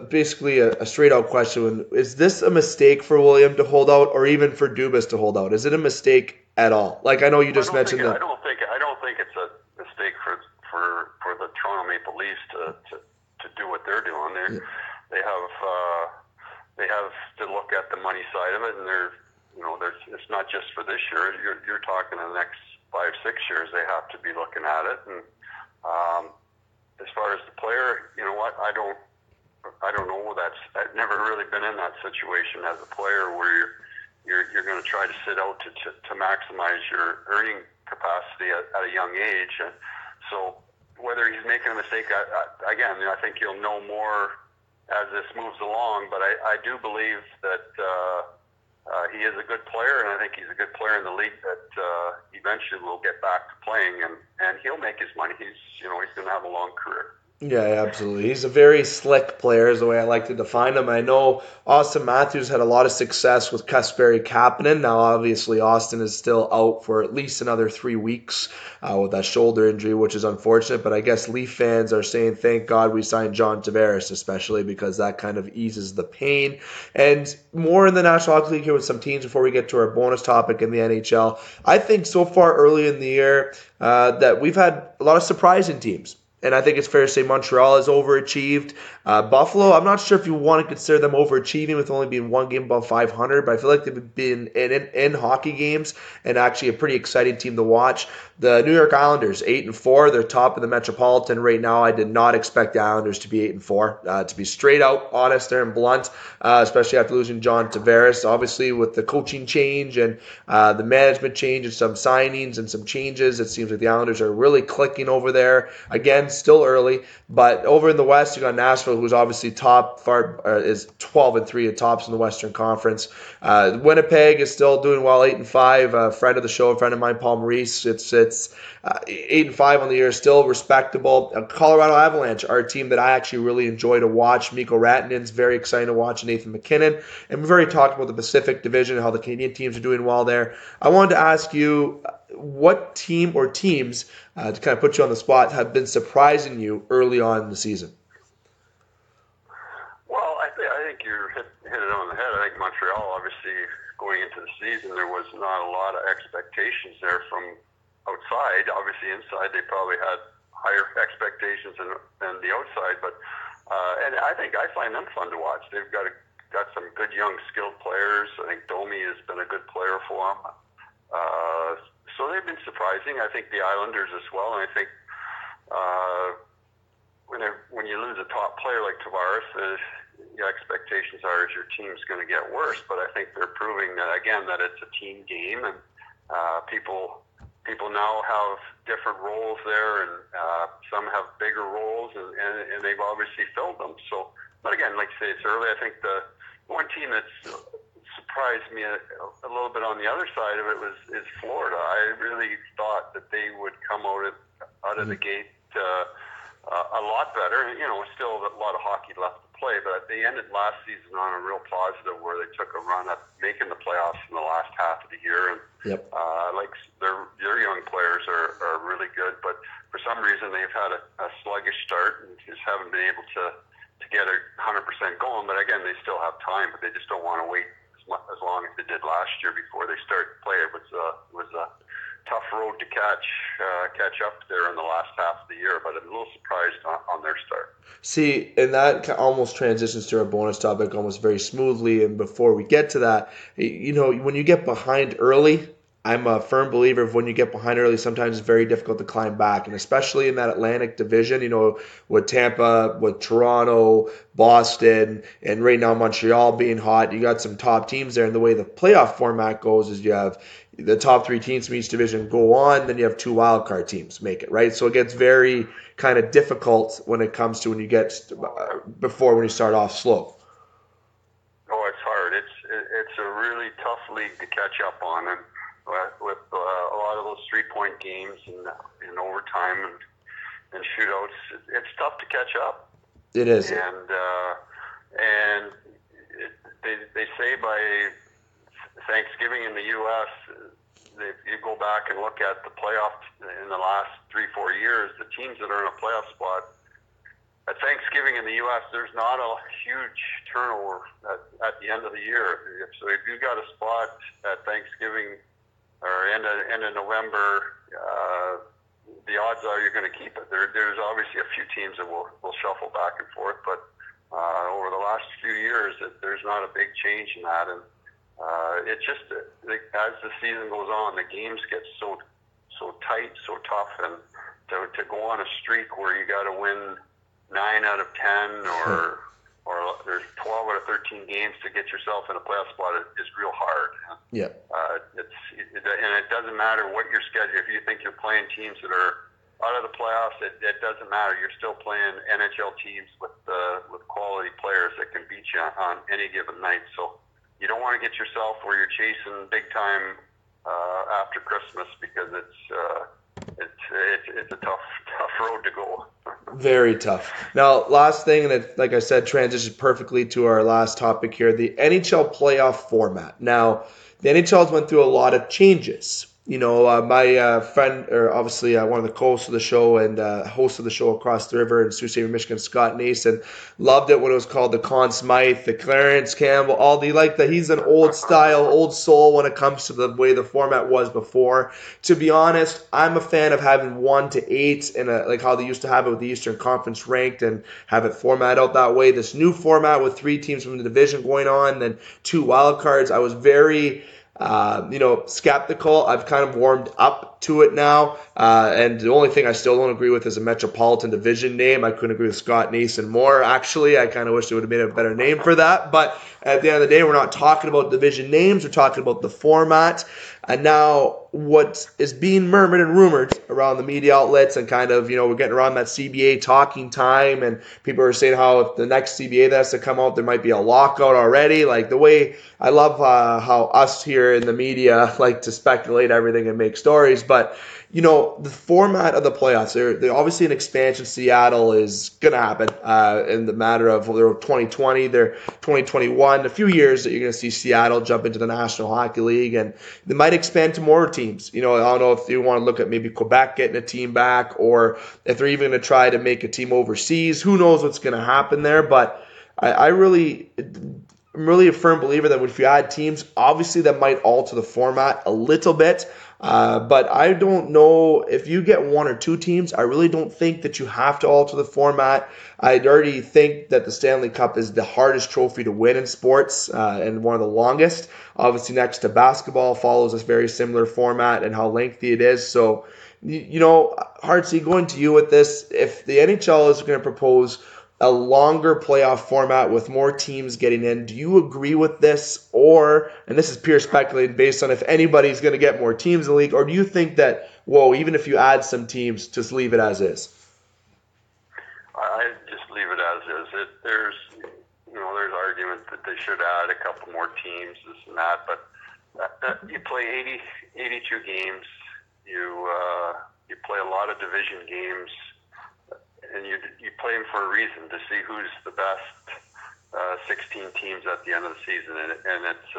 basically a straight-out question, is this a mistake for William to hold out, or even for Dubas to hold out? Is it a mistake at all? Like, I know you just mentioned that. I don't think it's a mistake for the Toronto Maple Leafs to do what they're doing. They have to look at the money side of it, and it's not just for this year. You're talking the next 5-6 years. They have to be looking at it. And as far as the player, you know what? I don't know. I've never really been in that situation as a player where you're going to try to sit out to maximize your earning capacity at a young age. And so whether he's making a mistake, again, I think you'll know more as this moves along. But I do believe that he is a good player, and I think he's a good player in the league that eventually will get back to playing, and he'll make his money. He's going to have a long career. Yeah, absolutely. He's a very slick player is the way I like to define him. I know Austin Matthews had a lot of success with Kasperi Kapanen. Now, obviously, Austin is still out for at least another 3 weeks with that shoulder injury, which is unfortunate. But I guess Leaf fans are saying, thank God we signed John Tavares, especially because that kind of eases the pain. And more in the National Hockey League here with some teams before we get to our bonus topic in the NHL. I think so far early in the year that we've had a lot of surprising teams. And I think it's fair to say Montreal has overachieved. Buffalo, I'm not sure if you want to consider them overachieving with only being one game above 500, but I feel like they've been in hockey games and actually a pretty exciting team to watch. The New York Islanders, 8-4. They're top of the Metropolitan right now. I did not expect the Islanders to be 8-4. To be straight out honest there and blunt, especially after losing John Tavares. Obviously, with the coaching change and the management change and some signings and some changes, it seems like the Islanders are really clicking over there. Again, Again, still early, but over in the West, you got Nashville, who's obviously is 12-3 at tops in the Western Conference. Winnipeg is still doing well, 8-5. A friend of the show, a friend of mine, Paul Maurice. It's 8-5 on the year, still respectable. Colorado Avalanche are a team that I actually really enjoy to watch. Mikko Rantanen's very exciting to watch, Nathan McKinnon. And we've already talked about the Pacific Division and how the Canadian teams are doing well there. I wanted to ask you, what team or teams, to kind of put you on the spot, have been surprising you early on in the season? Well, I think you hit it on the head. I think Montreal, obviously, going into the season, there was not a lot of expectations there from outside. Obviously, inside, they probably had higher expectations than the outside. But and I find them fun to watch. They've got some good young skilled players. I think Domi has been a good player for them. So they've been surprising. I think the Islanders as well. And I think when you lose a top player like Tavares, the expectations are your team's going to get worse. But I think they're proving that again that it's a team game, and people now have different roles there, and some have bigger roles, and they've obviously filled them. So, but again, like I say, it's early. I think the one team that's surprised me a little bit on the other side of it is Florida. I really thought that they would come out of the gate a lot better. You know, still a lot of hockey left to play, but they ended last season on a real positive where they took a run at making the playoffs in the last half of the year. And like their young players are really good, but for some reason they've had a sluggish start and just haven't been able to get it 100% going. But again, they still have time, but they just don't want to wait as long as they did last year before they start to play. It was a tough road to catch up there in the last half of the year, but I'm a little surprised on their start. See, and that almost transitions to our bonus topic almost very smoothly. And before we get to that, you know, when you get behind early, I'm a firm believer of when you get behind early, sometimes it's very difficult to climb back. And especially in that Atlantic division, you know, with Tampa, with Toronto, Boston, and right now Montreal being hot, you got some top teams there. And the way the playoff format goes is you have the top three teams from each division go on, then you have two wildcard teams make it, right? So it gets very kind of difficult when it comes to when you get when you start off slow. Oh, it's hard. It's a really tough league to catch up on, and with a lot of those 3-point games and overtime and shootouts, it's tough to catch up. It is. And they say by Thanksgiving in the U.S., if you go back and look at the playoffs in the last 3-4 years, the teams that are in a playoff spot, at Thanksgiving in the U.S., there's not a huge turnover at the end of the year. So if you've got a spot at Thanksgiving or end of November, the odds are you're going to keep it. There's obviously a few teams that will shuffle back and forth, but over the last few years, there's not a big change in that. And it's just as the season goes on, the games get so tight, so tough, and to go on a streak where you got to win 9 out of 10 or there's 12 out of 13 games to get yourself in a playoff spot is real hard. Yeah. And it doesn't matter what your schedule. If you think you're playing teams that are out of the playoffs, it doesn't matter. You're still playing NHL teams with quality players that can beat you on any given night. So you don't want to get yourself where you're chasing big time after Christmas, because it's a tough road to go. Very tough. Now, last thing, and it, like I said, transitions perfectly to our last topic here, the NHL playoff format. Now, the NHL's went through a lot of changes. You know, my friend, or obviously one of the co-hosts of the show and host of the show across the river in Sault Ste, Michigan, Scott Nason, loved it when it was called the Conn Smythe, the Clarence Campbell, all the like that. He's an old style, old soul when it comes to the way the format was before. To be honest, I'm a fan of having 1 to 8 and like how they used to have it with the Eastern Conference ranked and have it formatted out that way. This new format with 3 teams from the division going on, then 2 wild cards. I was very skeptical. I've kind of warmed up to it now. And the only thing I still don't agree with is a Metropolitan Division name. I couldn't agree with Scott Nason more, actually. I kind of wish they would have made a better name for that. But at the end of the day, we're not talking about division names. We're talking about the format. And now what is being murmured and rumored around the media outlets and kind of, we're getting around that CBA talking time, and people are saying how if the next CBA that has to come out, there might be a lockout already. Like the way I love how us here in the media like to speculate everything and make stories, but the format of the playoffs, they're obviously an expansion. Seattle is going to happen in the matter of their 2020, their 2021, a few years that you're going to see Seattle jump into the National Hockey League, and they might expand to more teams. I don't know if you want to look at maybe Quebec getting a team back, or if they're even going to try to make a team overseas. Who knows what's going to happen there, but I'm really a firm believer that if you add teams, obviously that might alter the format a little bit. But I don't know if you get one or two teams. I really don't think that you have to alter the format. I already think that the Stanley Cup is the hardest trophy to win in sports and one of the longest. Obviously, next to basketball, follows this very similar format and how lengthy it is. So, Hartsy, going to you with this, if the NHL is going to propose a longer playoff format with more teams getting in, do you agree with this? Or, and this is pure speculating based on if anybody's going to get more teams in the league, or do you think that, even if you add some teams, just leave it as is? I just leave it as is. There's argument that they should add a couple more teams, this and that, but you play 82 games, you play a lot of division games, and you play them for a reason, to see who's the best 16 teams at the end of the season. And it's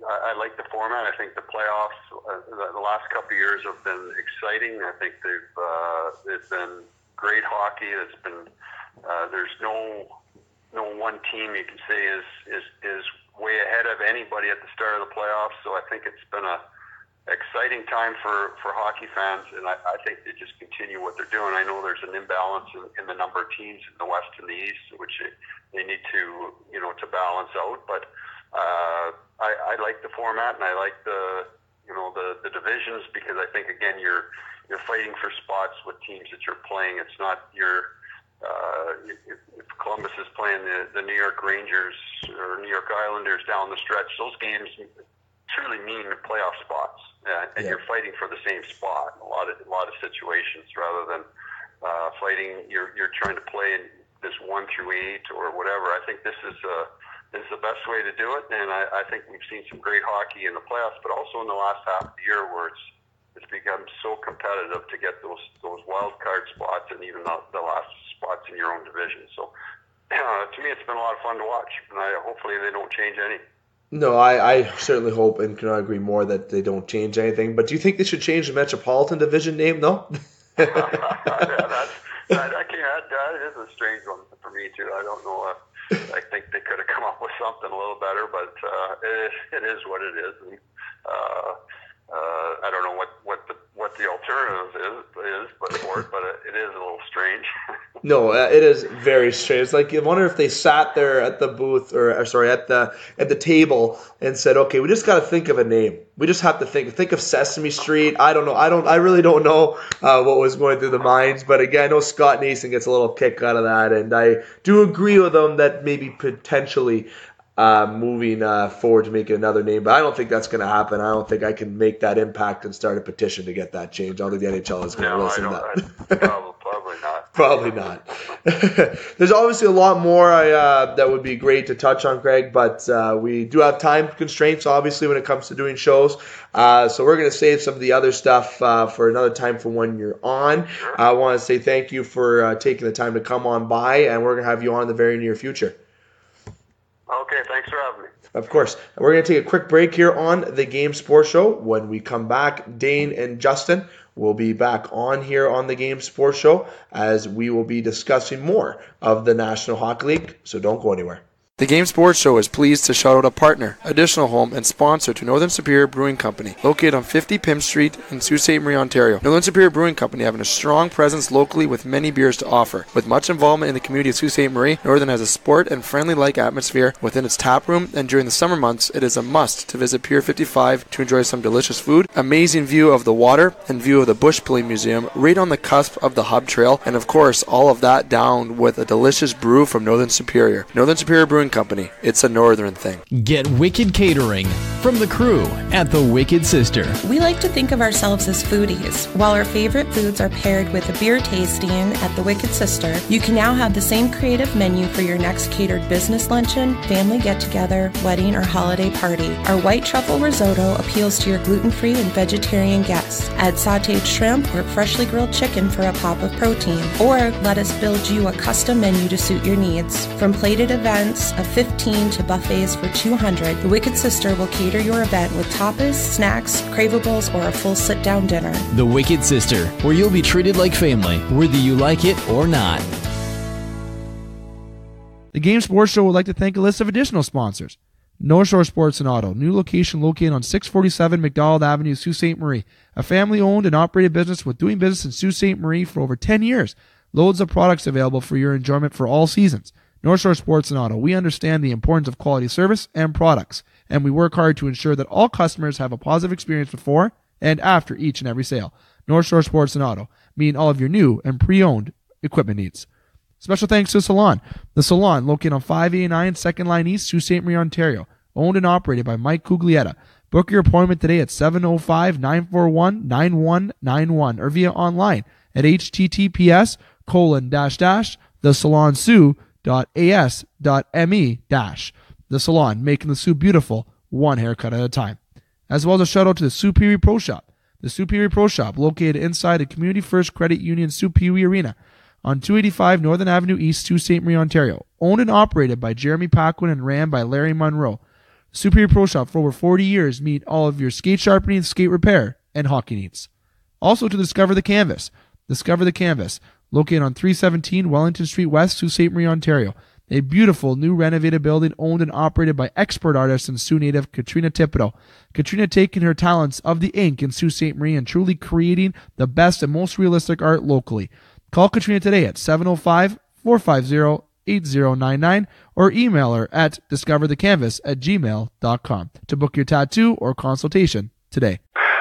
I like the format. I think the playoffs the last couple of years have been exciting. I think it's been great hockey. It's been there's no one team you can say is way ahead of anybody at the start of the playoffs. So I think it's been a exciting time for hockey fans, and I think they just continue what they're doing. I know there's an imbalance in the number of teams in the West and the East, which they need to balance out. But I like the format, and I like the divisions, because I think, again, you're fighting for spots with teams that you're playing. It's not if Columbus is playing the New York Rangers or New York Islanders down the stretch, those games truly mean playoff spots, and you're fighting for the same spot in a lot of situations, rather than fighting. You're trying to play in this 1 through 8 or whatever. I think this is the best way to do it, and I think we've seen some great hockey in the playoffs, but also in the last half of the year, where it's become so competitive to get those wild card spots and even the last spots in your own division. So to me, it's been a lot of fun to watch, and hopefully they don't change any. No, I certainly hope and cannot agree more that they don't change anything. But do you think they should change the Metropolitan Division name, though? That is a strange one for me, too. I don't know. I think they could have come up with something a little better, but it is what it is. And, I don't know what the alternative is, but it is a little strange. No, it is very strange. It's like, you wonder if they sat there at the booth, at the table, and said, "Okay, we just got to think of a name. We just have to think of Sesame Street." I don't know. I really don't know what was going through the minds. But again, I know Scott Nason gets a little kick out of that, and I do agree with him that maybe potentially moving forward to make another name, but I don't think that's going to happen. I don't think I can make that impact and start a petition to get that changed. I don't think the NHL is going to listen to that. Probably not. Probably not. There's obviously a lot more that would be great to touch on, Craig, but we do have time constraints, obviously, when it comes to doing shows. So we're going to save some of the other stuff for another time for when you're on. Sure. I want to say thank you for taking the time to come on by, and we're going to have you on in the very near future. Okay, thanks for having me. Of course. We're going to take a quick break here on the Game Sports Show. When we come back, Dane and Justin will be back on here on the Game Sports Show, as we will be discussing more of the National Hockey League, so don't go anywhere. The Game Sports Show is pleased to shout out a partner, additional home, and sponsor to Northern Superior Brewing Company, located on 50 Pym Street in Sault Ste. Marie, Ontario. Northern Superior Brewing Company having a strong presence locally with many beers to offer. With much involvement in the community of Sault Ste. Marie, Northern has a sport and friendly-like atmosphere within its tap room, and during the summer months, it is a must to visit Pier 55 to enjoy some delicious food, amazing view of the water, and view of the Bush Pulling Museum, right on the cusp of the Hub Trail, and of course, all of that down with a delicious brew from Northern Superior. Northern Superior Brewing Brewing Company. It's a northern thing. Get Wicked Catering from the crew at the Wicked Sister. We like to think of ourselves as foodies. While our favorite foods are paired with a beer tasting at the Wicked Sister, you can now have the same creative menu for your next catered business luncheon, family get-together, wedding, or holiday party. Our white truffle risotto appeals to your gluten-free and vegetarian guests. Add sautéed shrimp or freshly grilled chicken for a pop of protein. Or let us build you a custom menu to suit your needs. From plated events of 15 to buffets for 200, the Wicked Sister will cater your event with tapas, snacks, cravables, or a full sit-down dinner. The Wicked Sister, where you'll be treated like family, whether you like it or not. The Game Sports Show would like to thank a list of additional sponsors. North Shore Sports and Auto, new location located on 647 McDonald Avenue, Sault Ste. Marie. A family-owned and operated business with doing business in Sault Ste. Marie for over 10 years. Loads of products available for your enjoyment for all seasons. North Shore Sports and Auto, we understand the importance of quality service and products, and we work hard to ensure that all customers have a positive experience before and after each and every sale. North Shore Sports and Auto, meeting all of your new and pre-owned equipment needs. Special thanks to Salon. The Salon, located on 589 2nd Line East, Sault Ste. Marie, Ontario. Owned and operated by Mike Cuglietta. Book your appointment today at 705-941-9191 or via online at https://thesalonsoo.as.me-. The Salon, making the Soo beautiful, one haircut at a time. As well as a shout out to the Superior Pro Shop. The Superior Pro Shop, located inside the Community First Credit Union Superior Arena on 285 Northern Avenue East, Sault Ste. Marie, Ontario. Owned and operated by Jeremy Paquin and ran by Larry Monroe. Superior Pro Shop, for over 40 years, meet all of your skate sharpening, skate repair, and hockey needs. Also to Discover the Canvas. Discover the Canvas, located on 317 Wellington Street West, Sault Ste. Marie, Ontario. A beautiful new renovated building owned and operated by expert artist and Sioux native Katrina Thibodeau. Katrina taking her talents of the ink in Sault Ste. Marie and truly creating the best and most realistic art locally. Call Katrina today at 705-450-8099 or email her at discoverthecanvas@gmail.com to book your tattoo or consultation today.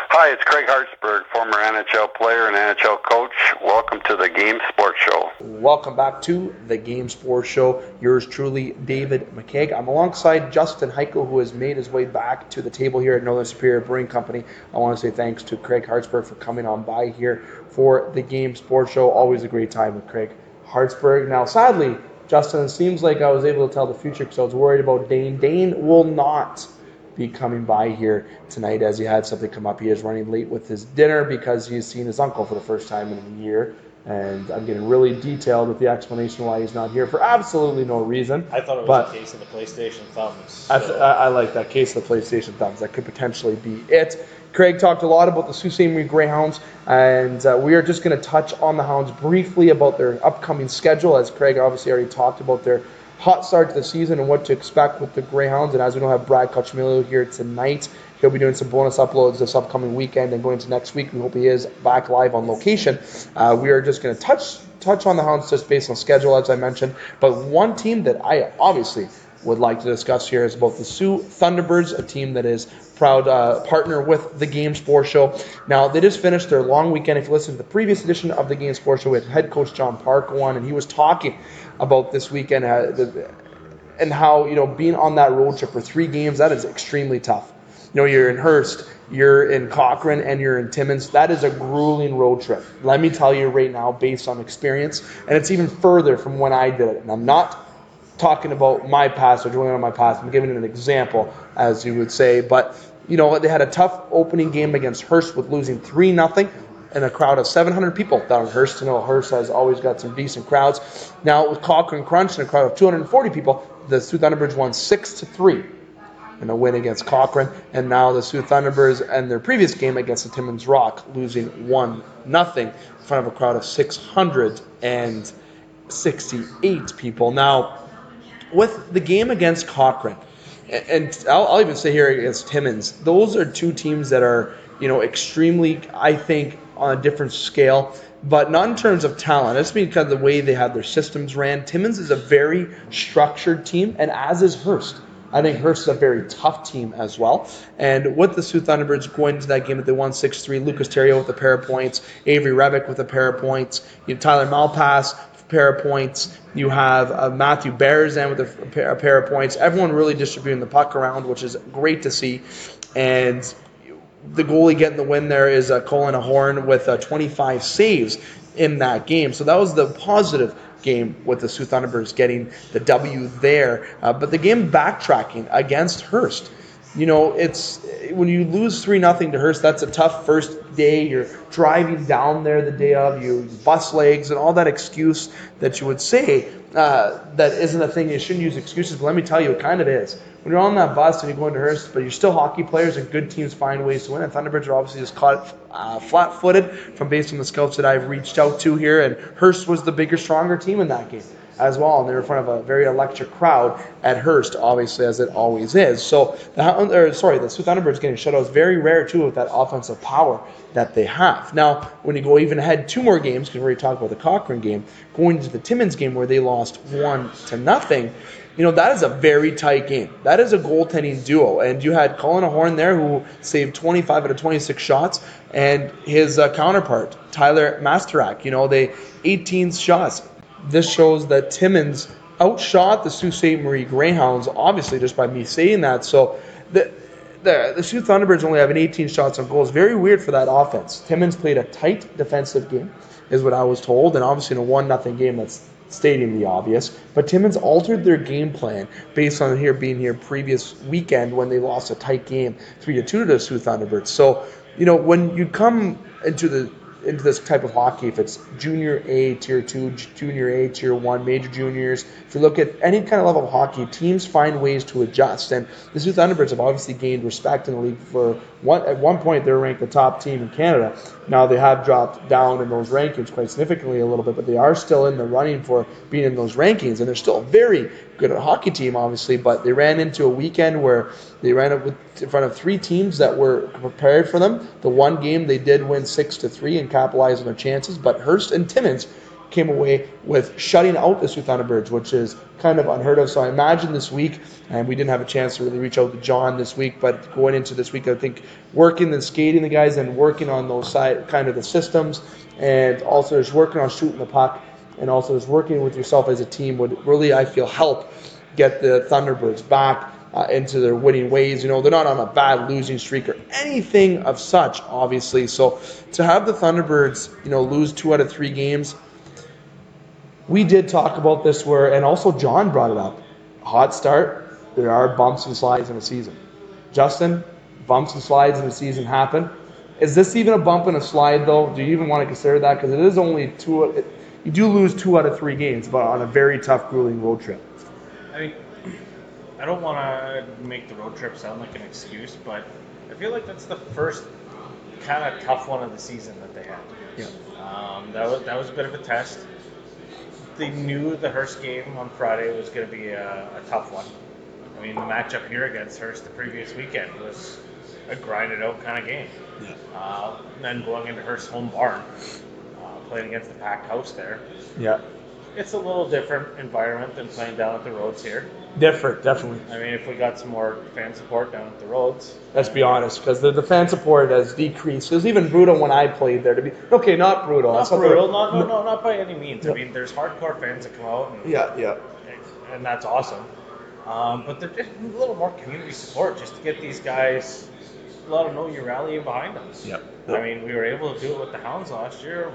Hi, it's Craig Hartsburg, former NHL player and NHL coach. Welcome to the Game Sports Show. Welcome back to the Game Sports Show. Yours truly, David McCaig. I'm alongside Justin Hykel, who has made his way back to the table here at Northern Superior Brewing Company. I want to say thanks to Craig Hartsburg for coming on by here for the Game Sports Show. Always a great time with Craig Hartsburg. Now, sadly, Justin, it seems like I was able to tell the future because I was worried about Dane. Dane will not be coming by here tonight as he had something come up. He is running late with his dinner because he's seen his uncle for the first time in a year. And I'm getting really detailed with the explanation why he's not here for absolutely no reason. I thought it was a case of the PlayStation thumbs. I like that case of the PlayStation thumbs. That could potentially be it. Craig talked a lot about the Sault Ste. Marie Greyhounds, and we are just going to touch on the Hounds briefly about their upcoming schedule, as Craig obviously already talked about their hot start to the season and what to expect with the Greyhounds. And as we don't have Brad Cochimilio here tonight, he'll be doing some bonus uploads this upcoming weekend and going into next week. We hope he is back live on location. We are just going to touch on the Hounds just based on schedule, as I mentioned. But one team that I obviously would like to discuss here is about the Soo Thunderbirds, a team that is proud partner with the Game Sports Show. Now, they just finished their long weekend. If you listen to the previous edition of the Game Sports Show, we had head coach John Parker on, and he was talking about this weekend and how, being on that road trip for 3 games, that is extremely tough. You're in Hearst, you're in Cochrane, and you're in Timmins. That is a grueling road trip. Let me tell you right now, based on experience, and it's even further from when I did it. And I'm not talking about my past or dwelling on my past. I'm giving an example, as you would say. But, they had a tough opening game against Hearst with losing 3-0 in a crowd of 700 people down in Hearst. Hearst has always got some decent crowds. Now, with Cochrane Crunch and a crowd of 240 people, the Soo Thunderbirds won 6-3 in a win against Cochrane. And now the Soo Thunderbirds and their previous game against the Timmins Rock losing 1-0 in front of a crowd of 668 people. Now, with the game against Cochrane, and I'll even say here against Timmins, those are two teams that are, extremely, I think, on a different scale, but not in terms of talent. It's because of the way they have their systems ran. Timmins is a very structured team, and as is Hearst. I think Hearst is a very tough team as well. And with the Soo Thunderbirds going into that game that they won 6-3, Lucas Terrio with a pair of points, Avery Rebick with a pair of points, Tyler Malpass, pair of points. You have Matthew Bearsen with a pair of points. Everyone really distributing the puck around, which is great to see. And the goalie getting the win there is Colin Ahorn with 25 saves in that game. So that was the positive game with the Soo Thunderbirds getting the W there. But the game backtracking against Hearst. It's when you lose 3-0 to Hearst, that's a tough first day. You're driving down there the day of, you bus legs and all that excuse that you would say that isn't a thing. You shouldn't use excuses, but let me tell you, it kind of is. When you're on that bus and you're going to Hearst, but you're still hockey players and good teams find ways to win. And Thunderbirds are obviously just caught flat-footed from based on the scouts that I've reached out to here. And Hearst was the bigger, stronger team in that game as well, and they were in front of a very electric crowd at Hearst, obviously, as it always is. So, the Soo Thunderbirds getting shutouts is very rare, too, with that offensive power that they have. Now, when you go even ahead 2 more games, because we already talked about the Cochrane game, going to the Timmins game where they lost 1-0, that is a very tight game. That is a goaltending duo, and you had Colin Ahorn there who saved 25 out of 26 shots, and his counterpart, Tyler Masterak, they 18 shots. This shows that Timmins outshot the Sault Ste. Marie Greyhounds, obviously, just by me saying that. So the Soo Thunderbirds only have 18 shots on goal. It's very weird for that offense. Timmins played a tight defensive game, is what I was told, and obviously in a 1-0 game, that's stating the obvious. But Timmins altered their game plan based on being here previous weekend when they lost a tight game 3-2 to the Soo Thunderbirds. So, when you come into this type of hockey, if it's Junior A, Tier 2, Junior A, Tier 1, Major Juniors, if you look at any kind of level of hockey, teams find ways to adjust. And the Soo Thunderbirds have obviously gained respect in the league at one point they were ranked the top team in Canada. Now they have dropped down in those rankings quite significantly a little bit, but they are still in the running for being in those rankings, and they're still very good at hockey team, obviously, but they ran into a weekend where they ran up in front of 3 teams that were prepared for them. The one game they did win 6-3 and capitalize on their chances, but Hearst and Timmins came away with shutting out the Soo Thunderbirds, which is kind of unheard of. So I imagine this week, and we didn't have a chance to really reach out to John this week, but going into this week, I think working and skating the guys and working on those kind of the systems, and also just working on shooting the puck, and also just working with yourself as a team would really, I feel, help get the Thunderbirds back into their winning ways. They're not on a bad losing streak or anything of such, obviously. So to have the Thunderbirds, lose 2 out of 3 games, we did talk about this and also John brought it up. Hot start, there are bumps and slides in a season. Justin, bumps and slides in a season happen. Is this even a bump and a slide, though? Do you even want to consider that? Because it is only 2. You do lose 2 out of 3 games, but on a very tough, grueling road trip. I don't want to make the road trip sound like an excuse, but I feel like that's the first kind of tough one of the season that they had. Yeah. That was a bit of a test. They knew the Hearst game on Friday was going to be a tough one. The matchup here against Hearst the previous weekend was a grinded out kind of game. Yeah. Then going into Hearst's home barn, playing against the packed house there. Yeah. It's a little different environment than playing down at the Roads here. Different, definitely. If we got some more fan support down at the Roads. Let's be honest, because the fan support has decreased. It was even brutal when I played there. Not brutal. Not by any means. Yeah. There's hardcore fans that come out. And that's awesome. But there's just a little more community support just to get these guys let them know you're rallying behind them. Yep. We were able to do it with the Hounds last year.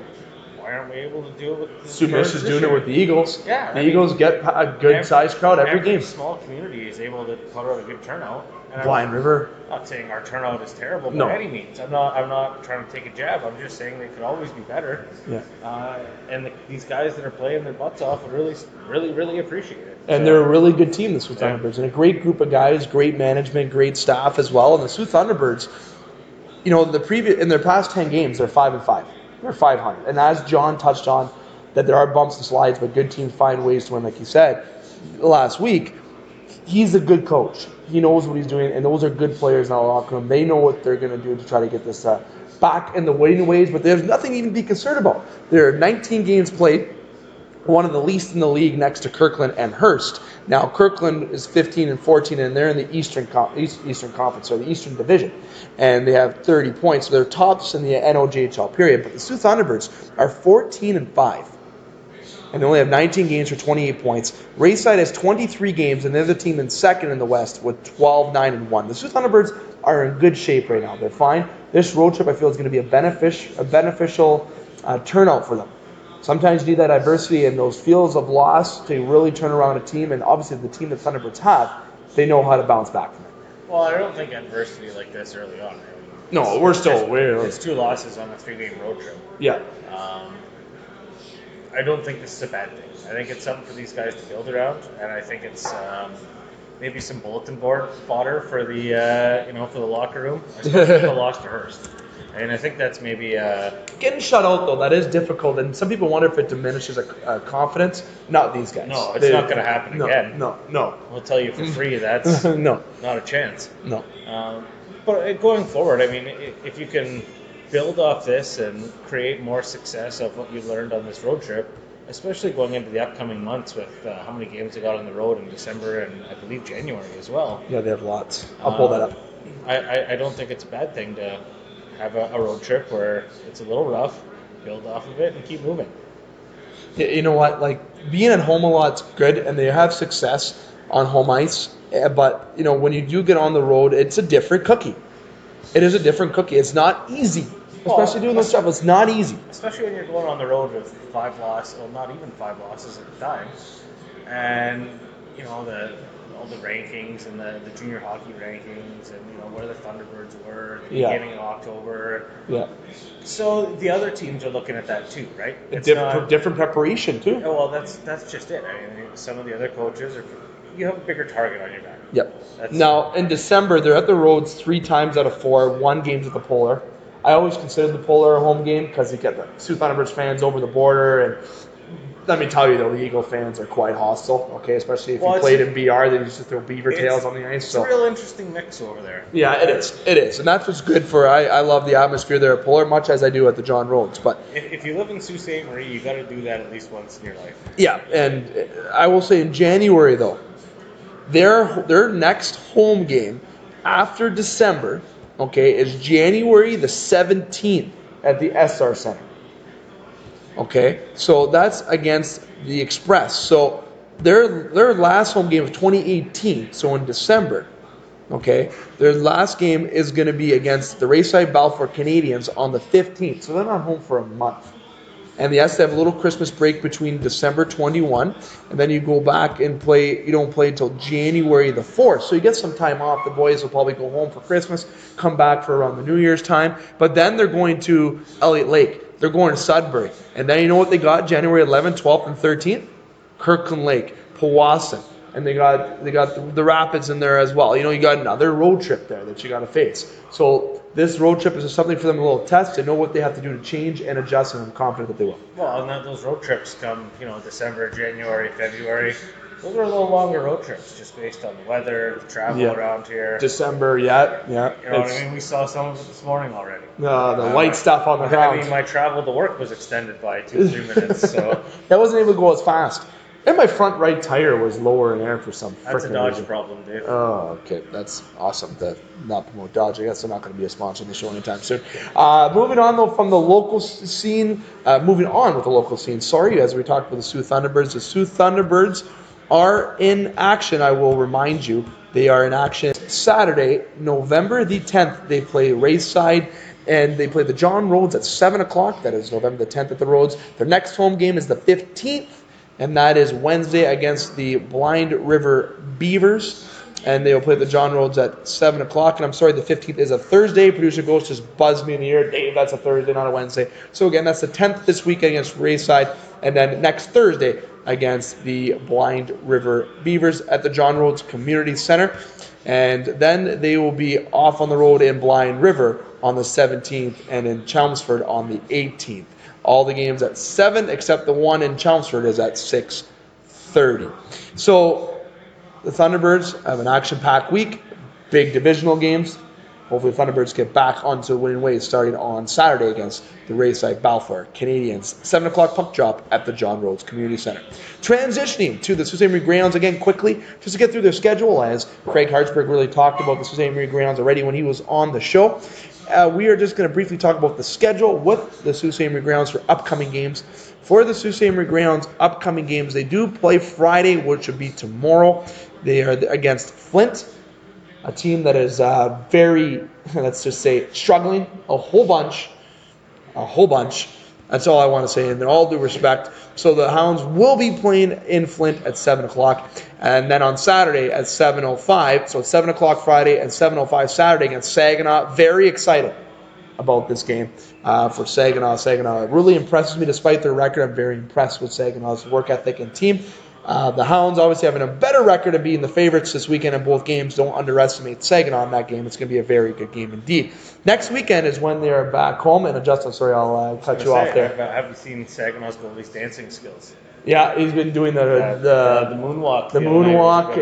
Why aren't we able to do it with the Soo Miss is doing it with the Eagles. Yeah. The Eagles get a good-sized crowd every game. Every small community is able to put out a good turnout. And Blind River. I'm not saying our turnout is terrible by any means. I'm not trying to take a jab. I'm just saying they could always be better. Yeah. And these guys that are playing their butts off would really, really, really appreciate it. And they're a really good team, the Soo Thunderbirds, and a great group of guys, great management, great staff as well. And the Soo Thunderbirds, in their past 10 games, they're 5-5. They're 500. And as John touched on, that there are bumps and slides, but good teams find ways to win, like he said last week. He's a good coach. He knows what he's doing, and those are good players in our locker room. They know what they're going to do to try to get this back in the winning ways, but there's nothing even to be concerned about. There are 19 games played, one of the least in the league next to Kirkland and Hearst. Now, Kirkland is 15-14, and they're in the Eastern Conference, or the Eastern Division, and they have 30 points. So they're tops in the NOJHL period, but the Soo Thunderbirds are 14-5. and they only have 19 games for 28 points. Rayside has 23 games, and they're the team in second in the West with 12-9-1. The Soo Thunderbirds are in good shape right now. They're fine. This road trip, I feel, is going to be a beneficial turnout for them. Sometimes you need that adversity and those feels of loss to really turn around a team, and obviously the team the Thunderbirds have, they know how to bounce back from it. Well, I don't think adversity like this early on. No, we're still... It's 2 losses on a 3-game road trip. Yeah. I don't think this is a bad thing. I think it's something for these guys to build around, and I think it's maybe some bulletin board fodder for the for the locker room, especially if the loss to Hearst. And I think that's maybe getting shut out though. That is difficult, and some people wonder if it diminishes a confidence. Not these guys. No, it's not going to happen again. No. We'll tell you for free that's no, not a chance. No. But going forward, I mean, if you can build off this and create more success of what you learned on this road trip, especially going into the upcoming months with how many games they got on the road in December and I believe January as well. Yeah, they have lots. I'll pull that up. I don't think it's a bad thing to have a road trip where it's a little rough, build off of it, and keep moving. You know what? Like, being at home a lot's good, and they have success on home ice. But, when you do get on the road, it's a different cookie. It is a different cookie. It's not easy. Especially doing this stuff, it's not easy. Especially when you're going on the road with 5 losses, well, not even 5 losses at the time. And, all the rankings and the junior hockey rankings and, where the Thunderbirds were at the beginning of October. Yeah. So the other teams are looking at that too, right? It's different preparation too. Well, that's just it. I mean, some of the other coaches you have a bigger target on your back. Yep. Now, in December, they're at the roads 3 times out of 4. 1 game's at the Polar. I always considered the Polar a home game because you get the Soo Thunderbirds fans over the border, and let me tell you, though, the Eagle fans are quite hostile, okay? Especially if you played in BR, they used to throw beaver tails on the ice. It's a real interesting mix over there. Yeah, it is. And that's what's good for, I love the atmosphere there at Polar, much as I do at the John Rhodes. But if you live in Sault Ste. Marie, you got to do that at least once in your life. Yeah, and I will say in January, though, their next home game after December, okay, is January the 17th at the SR Center. Okay, so that's against the Express. So their last home game of 2018, so in December, okay, their last game is going to be against the Rayside Balfour Canadians on the 15th. So they're not home for a month. And they have to have a little Christmas break between December 21, and then you go back and play. You don't play until January the 4th. So you get some time off. The boys will probably go home for Christmas, come back for around the New Year's time. But then they're going to Elliott Lake. They're going to Sudbury. And then you know what they got January 11th, 12th, and 13th? Kirkland Lake, Powassan. And they got the Rapids in there as well. You got another road trip there that you got to face. So this road trip is something for them, a little test. They know what they have to do to change and adjust, and I'm confident that they will. Well, and those road trips come, December, January, February. Those are a little longer road trips, just based on the weather, the travel around here. December, yeah. You know what I mean? We saw some of it this morning already. The white stuff on the ground. I mean, my travel to work was extended by 2-3 minutes, so... That wasn't able to go as fast. And my front right tire was lower in air for some freaking That's a Dodge reason. problem, Dave. Oh, okay. That's awesome to not promote Dodge. I guess they're not going to be a sponsor of the show anytime soon. Moving on, though, from the local scene. Moving on with the local scene. Sorry, as we talked about the Soo Thunderbirds. The Soo Thunderbirds are in action, I will remind you. They are in action Saturday, November the 10th. They play Rayside, and they play the John Rhodes at 7 o'clock. That is November the 10th at the Rhodes. Their next home game is the 15th. And that is Wednesday against the Blind River Beavers. And they will play the John Rhodes at 7 o'clock. And I'm sorry, the 15th is a Thursday. Producer Ghost just buzzed me in the ear. Dave, that's a Thursday, not a Wednesday. So again, that's the 10th this weekend against Rayside. And then next Thursday against the Blind River Beavers at the John Rhodes Community Center. And then they will be off on the road in Blind River on the 17th and in Chelmsford on the 18th. All the games at 7, except the one in Chelmsford is at 6:30. So the Thunderbirds have an action-packed week, big divisional games. hopefully Thunderbirds get back onto the winning ways starting on Saturday against the Rayside Balfour Canadians. 7 o'clock puck drop at the John Rhodes Community Center. Transitioning to the Sault Ste. Marie Greyhounds again quickly, just to get through their schedule, as Craig Hartsburg really talked about the Sault Ste. Marie Greyhounds already when he was on the show. We are just going to briefly talk about the schedule with the Sault Ste. Marie Greyhounds for upcoming games. For the Sault Ste. Marie Greyhounds upcoming games, they do play Friday, which would be tomorrow. They are against Flint, a team that is very, let's just say, struggling a whole bunch. That's all I want to say, and in all due respect. So the Hounds will be playing in Flint at 7 o'clock, and then on Saturday at 7:05. So it's 7 o'clock Friday and 7:05 Saturday against Saginaw. Very excited about this game for Saginaw. Saginaw really impresses me despite their record. I'm very impressed with Saginaw's work ethic and team. The Hounds obviously having a better record of being the favorites this weekend in both games. Don't underestimate Saginaw in that game. It's going to be a very good game indeed. Next weekend is when they're back home. And Justin, sorry, I'll cut you off there. Have you seen Saginaw's goalie's dancing skills? Yeah, he's been doing the moonwalk. The moonwalk,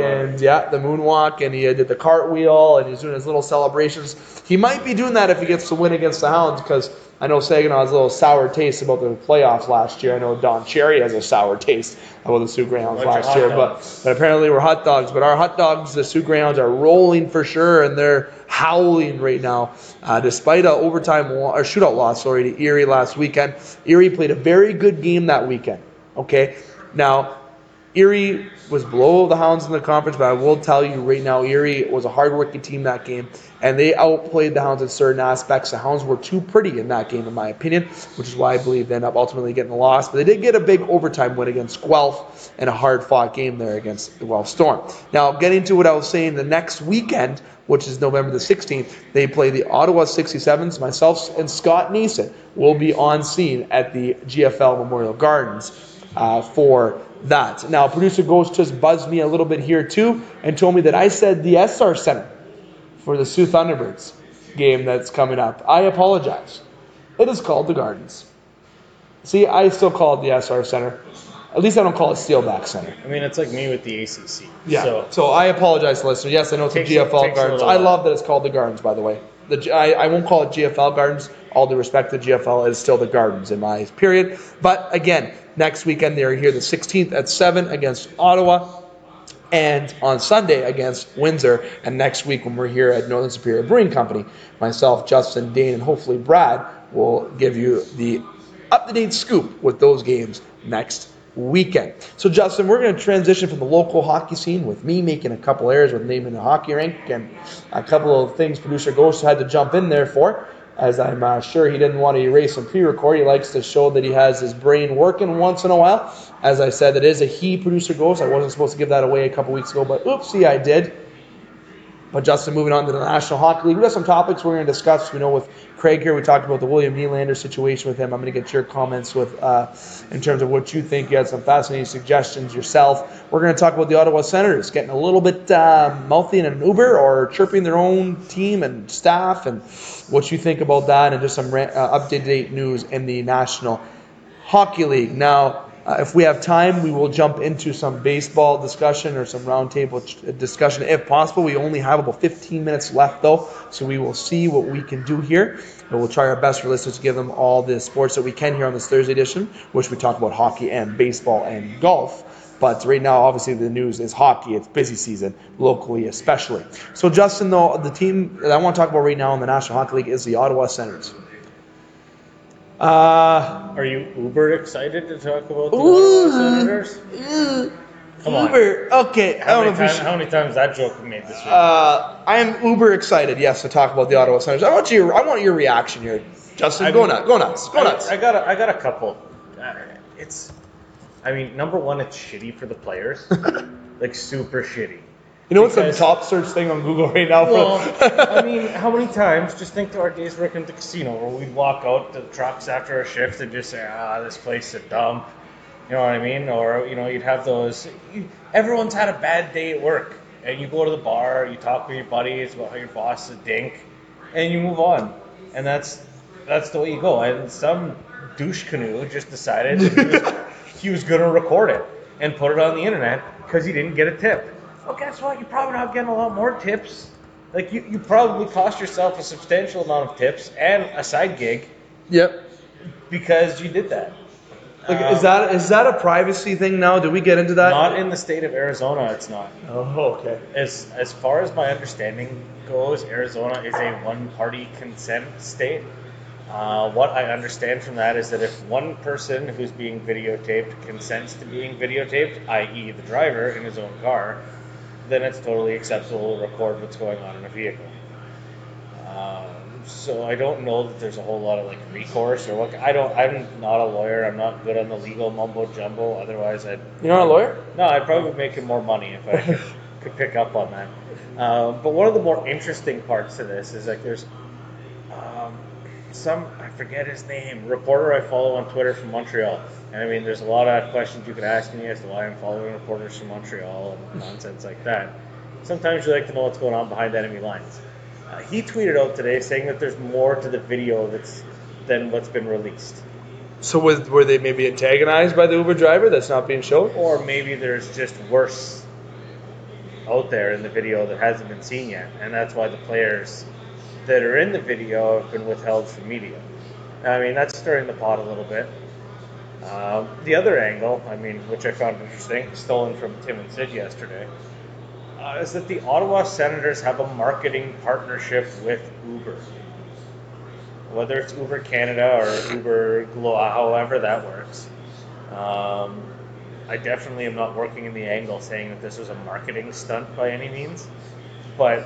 and he did the cartwheel, and he's doing his little celebrations. He might be doing that if he gets to win against the Hounds, because I know Saginaw has a little sour taste about the playoffs last year. I know Don Cherry has a sour taste about the Soo Greyhounds last year, but apparently we're hot dogs. But our hot dogs, the Soo Greyhounds, are rolling for sure, and they're howling right now, despite a shootout loss to Erie last weekend. Erie played a very good game that weekend. Okay, now Erie was below the Hounds in the conference, but I will tell you right now, Erie was a hard-working team that game, and they outplayed the Hounds in certain aspects. The Hounds were too pretty in that game, in my opinion, which is why I believe they ended up ultimately getting the loss. But they did get a big overtime win against Guelph and a hard-fought game there against the Guelph Storm. Now, getting to what I was saying, the next weekend, which is November the 16th, they play the Ottawa 67s. Myself and Scott Neeson will be on scene at the GFL Memorial Gardens for that. Now, producer Ghost just buzzed me a little bit here too and told me that I said the SR Center for the Soo Thunderbirds game that's coming up. I apologize. It is called the Gardens. See, I still call it the SR Center. At least I don't call it Steelback Center. I mean, it's like me with the ACC. Yeah. So I apologize, listener. Yes, I know it's the GFL Gardens. I love that it's called the Gardens, by the way. I won't call it GFL Gardens. All due respect to GFL, is still the Gardens in my period. But again, next weekend they are here the 16th at 7 against Ottawa, and on Sunday against Windsor. And next week when we're here at Northern Superior Brewing Company, myself, Justin, Dane, and hopefully Brad will give you the up-to-date scoop with those games next weekend. So Justin, we're going to transition from the local hockey scene with me making a couple errors with naming the hockey rink and a couple of things producer Ghost had to jump in there for, as I'm sure he didn't want to erase some pre-record. He likes to show that he has his brain working once in a while. As I said, it is a he, producer Ghost. I wasn't supposed to give that away a couple weeks ago, but oopsie, I did. But Justin, moving on to the National Hockey League, we got some topics we're going to discuss. We know with Craig here, we talked about the William Nylander situation with him. I'm going to get your comments with in terms of what you think. You had some fascinating suggestions yourself. We're going to talk about the Ottawa Senators getting a little bit mouthy in an Uber or chirping their own team and staff, and what you think about that, and just some up-to-date news in the National Hockey League. Now, if we have time, we will jump into some baseball discussion or some roundtable discussion if possible. We only have about 15 minutes left, though, so we will see what we can do here. And we'll try our best for listeners to give them all the sports that we can here on this Thursday edition, which we talk about hockey and baseball and golf. But right now, obviously, the news is hockey. It's busy season, locally especially. So, Justin, though, the team that I want to talk about right now in the National Hockey League is the Ottawa Senators. Are you uber excited to talk about the Ottawa Senators? Come on. Uber. Okay. How many times that joke made this week? I am uber excited, yes, to talk about the Ottawa Senators. I want your reaction here, Justin. Go nuts. I got a couple. Number one, it's shitty for the players, like super shitty. You know what's the top search thing on Google right now? How many times, just think to our days working at the casino where we'd walk out to the trucks after a shift and just say, this place is dumb. You know what I mean? Or, you'd have those, everyone's had a bad day at work, and you go to the bar, you talk with your buddies about how your boss is a dink, and you move on. And that's the way you go. And some douche canoe just decided he was going to record it and put it on the internet because he didn't get a tip. Well, guess what? You're probably not getting a lot more tips Like, you probably cost yourself a substantial amount of tips and a side gig. Yep. Because you did that. Like, is that a privacy thing now? Do we get into that? Not in the state of Arizona, it's not. Oh, okay. As far as my understanding goes, Arizona is a one-party consent state. What I understand from that is that if one person who's being videotaped consents to being videotaped, i.e. the driver in his own car, then it's totally acceptable to record what's going on in a vehicle. So I don't know that there's a whole lot of like recourse or what. I'm not a lawyer. I'm not good on the legal mumbo jumbo. Otherwise, You're not a lawyer? No, I'd probably be making more money if I could pick up on that. But one of the more interesting parts to this is like there's I forget his name, reporter I follow on Twitter from Montreal. And I mean, there's a lot of questions you could ask me as to why I'm following reporters from Montreal and nonsense like that. Sometimes you like to know what's going on behind enemy lines. He tweeted out today saying that there's more to the video than what's been released. So were they maybe antagonized by the Uber driver that's not being shown? Or maybe there's just worse out there in the video that hasn't been seen yet. And that's why the players that are in the video have been withheld from media. I mean, that's stirring the pot a little bit. The other angle, I mean, which I found interesting, stolen from Tim and Sid yesterday, is that the Ottawa Senators have a marketing partnership with Uber. Whether it's Uber Canada or Uber Gloa, however that works. I definitely am not working in the angle saying that this was a marketing stunt by any means, but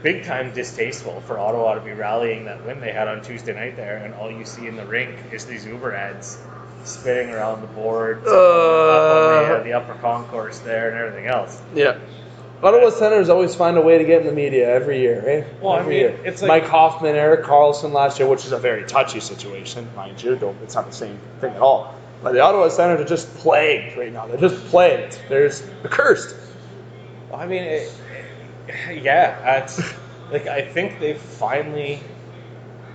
big time distasteful for Ottawa to be rallying that win they had on Tuesday night there, and all you see in the rink is these Uber ads spinning around the boards, up on the upper concourse there, and everything else. Yeah. Ottawa Senators always find a way to get in the media every year, eh? Well, every year. It's like Mike Hoffman, Eric Carlson last year, which is a very touchy situation, mind you. It's not the same thing at all. But the Ottawa Senators are just plagued right now. They're just plagued. They're cursed. Well, I mean, it's like I think they finally.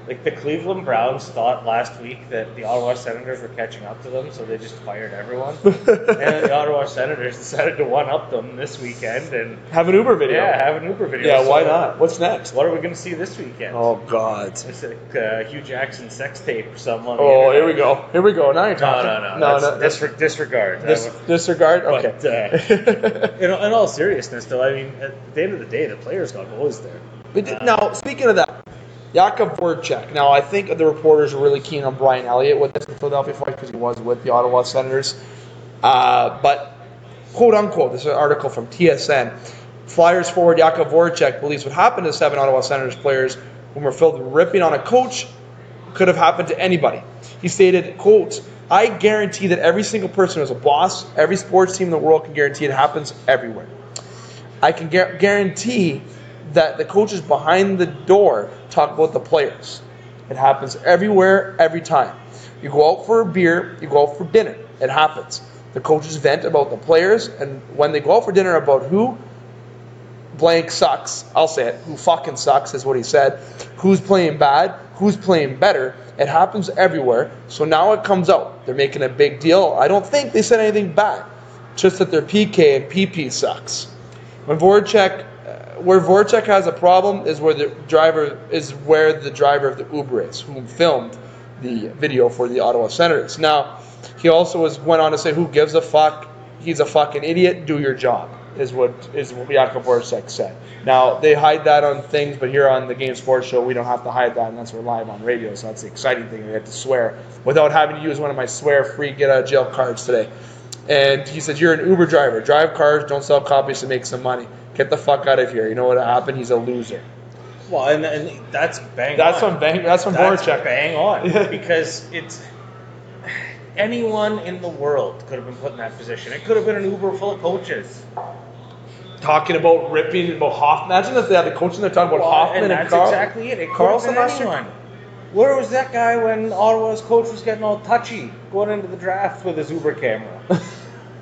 Like, the Cleveland Browns thought last week that the Ottawa Senators were catching up to them, so they just fired everyone. And the Ottawa Senators decided to one-up them this weekend and have an Uber video. Yeah, have an Uber video. Yeah, why not? What's next? What are we going to see this weekend? Oh, God. It's like Hugh Jackson sex tape or something. Oh, here we go. Here we go. Now you're talking. No. Disregard. Disregard? Okay. But, in all seriousness, though, I mean, at the end of the day, the players got goals there. Now, speaking of that, Jakub Voracek. Now, I think the reporters are really keen on Brian Elliott with this in Philadelphia Flyers because he was with the Ottawa Senators. But, quote unquote, this is an article from TSN. Flyers forward Jakub Voracek believes what happened to 7 Ottawa Senators players whom were filled with ripping on a coach could have happened to anybody. He stated, quote, I guarantee that every single person who's a boss, every sports team in the world can guarantee it happens everywhere. I can guarantee that the coaches behind the door talk about the players. It happens everywhere, every time. You go out for a beer, you go out for dinner. It happens. The coaches vent about the players, and when they go out for dinner about who blank sucks, I'll say it, who fucking sucks is what he said, who's playing bad, who's playing better, it happens everywhere. So now it comes out. They're making a big deal. I don't think they said anything bad, just that their PK and PP sucks. When Where Voracek has a problem is where the driver of the Uber is, who filmed the video for the Ottawa Senators. Now, he also went on to say, "Who gives a fuck? He's a fucking idiot. Do your job," is what Jakub Voracek said. Now, they hide that on things, but here on the Game Sports Show, we don't have to hide that, and that's we're live on radio. So that's the exciting thing. We have to swear without having to use one of my swear-free get-out-of-jail cards today. And he said, "You're an Uber driver. Drive cars. Don't sell copies to make some money. Get the fuck out of here. You know what happened? He's a loser." Well, and that's bang that's on. That's from Voracek. Bang on. Because it's anyone in the world could have been put in that position. It could have been an Uber full of coaches. Talking about ripping about Hoffman. Imagine if they had the coach in there talking about Hoffman and Carl. That's exactly it. It Carlson could have been anyone. Where was that guy when Ottawa's coach was getting all touchy going into the draft with his Uber camera?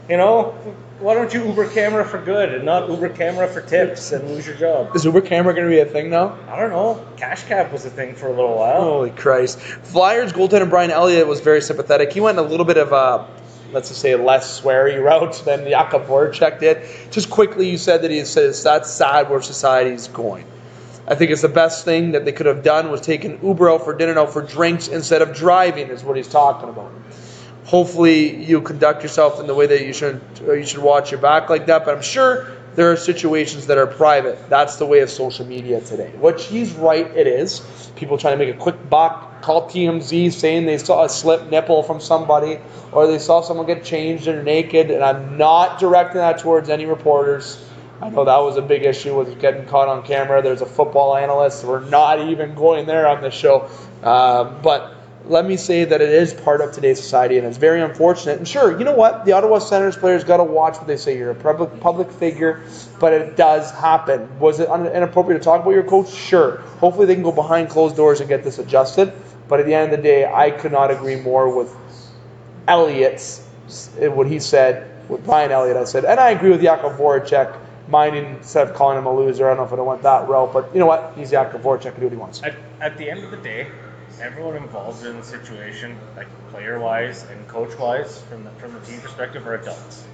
You know? Why don't you Uber camera for good and not Uber camera for tips and lose your job? Is Uber camera going to be a thing now? I don't know. Cash Cab was a thing for a little while. Holy Christ. Flyers goaltender Brian Elliott was very sympathetic. He went a little bit of a, let's just say, less sweary route than Jakub Voracek did. Just quickly, you said that he says that's sad where society's going. I think it's the best thing that they could have done was taken Uber out for dinner, out for drinks instead of driving, is what he's talking about. Hopefully you conduct yourself in the way that you should watch your back like that, but I'm sure there are situations that are private. That's the way of social media today. Which he's right, it is. People trying to make a quick buck, call TMZ saying they saw a slip nipple from somebody, or they saw someone get changed and naked, and I'm not directing that towards any reporters. I know that was a big issue with getting caught on camera. There's a football analyst. We're not even going there on this show. But let me say that it is part of today's society, and it's very unfortunate. And sure, you know what? The Ottawa Senators players got to watch what they say. You're a public figure, but it does happen. Was it inappropriate to talk about your coach? Sure. Hopefully they can go behind closed doors and get this adjusted. But at the end of the day, I could not agree more with Elias, what he said, with Brian Elliott, I said. And I agree with Jakub Voracek, minding instead of calling him a loser. I don't know if I went that route, but you know what? He's Jakub Voracek, can do what he wants. At the end of the day, everyone involved in the situation, like player-wise and coach-wise, from the team perspective, are adults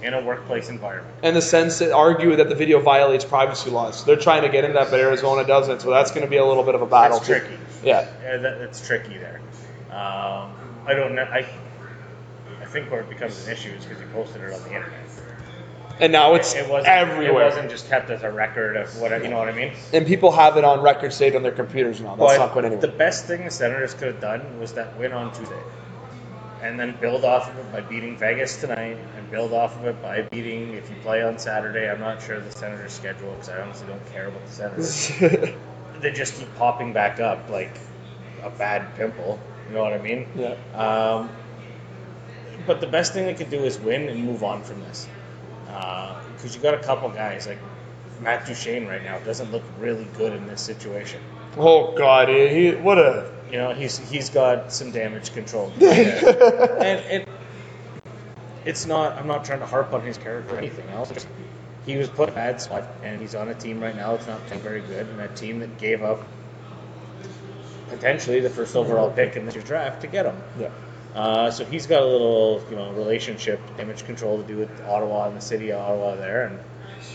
in a workplace environment. In the sense that argue that the video violates privacy laws. They're trying to get into that, but Arizona doesn't, so that's going to be a little bit of a battle. It's tricky. Yeah. That's tricky there. I don't know. I think where it becomes an issue is because he posted it on the internet. And now it's everywhere. It wasn't just kept as a record of what, you know what I mean? And people have it on record saved on their computers now. That's not going anywhere. The best thing the Senators could have done was that win on Tuesday. And then build off of it by beating Vegas tonight, and build off of it by beating, if you play on Saturday, I'm not sure the Senators' schedule, because I honestly don't care about the Senators. They just keep popping back up like a bad pimple. You know what I mean? Yeah. But the best thing they could do is win and move on from this. Because you got a couple guys like Matt Duchene right now doesn't look really good in this situation. Oh God, he's got some damage control. And it's not. I'm not trying to harp on his character or anything else. He was put in a bad spot, and he's on a team right now that's not playing very good, and a team that gave up potentially the first overall pick in this year's draft to get him. Yeah. So he's got a little, relationship damage control to do with Ottawa and the city of Ottawa there, and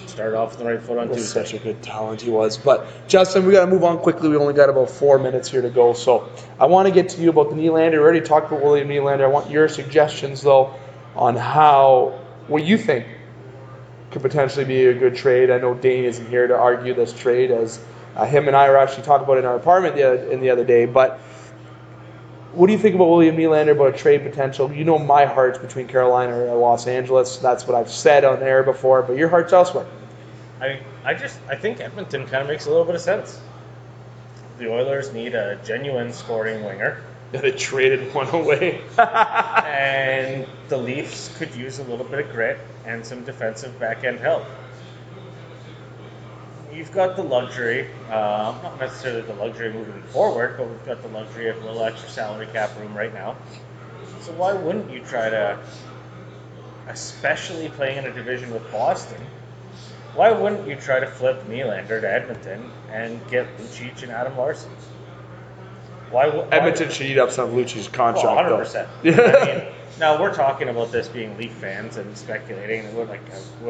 started off with the right foot on Tuesday. Such a good talent he was. But Justin, we got to move on quickly. We only got about 4 minutes here to go. So I want to get to you about the Nylander. We already talked about William Nylander. I want your suggestions though on what you think could potentially be a good trade. I know Dane isn't here to argue this trade, as him and I were actually talking about it in our apartment the other day. But what do you think about William Nylander, about a trade potential? You know my heart's between Carolina and Los Angeles. That's what I've said on air before, but your heart's elsewhere. I think Edmonton kind of makes a little bit of sense. The Oilers need a genuine scoring winger. Yeah, they traded one away. And the Leafs could use a little bit of grit and some defensive back-end help. You've got the luxury, not necessarily the luxury moving forward, but we've got the luxury of a little extra salary cap room right now. So why wouldn't you try to, especially playing in a division with Boston, why wouldn't you try to flip Nylander to Edmonton and get Lucic and Adam Larson? Edmonton should eat up some of Lucic's contract, 100%. I mean, now we're talking about this being Leaf fans and speculating. It would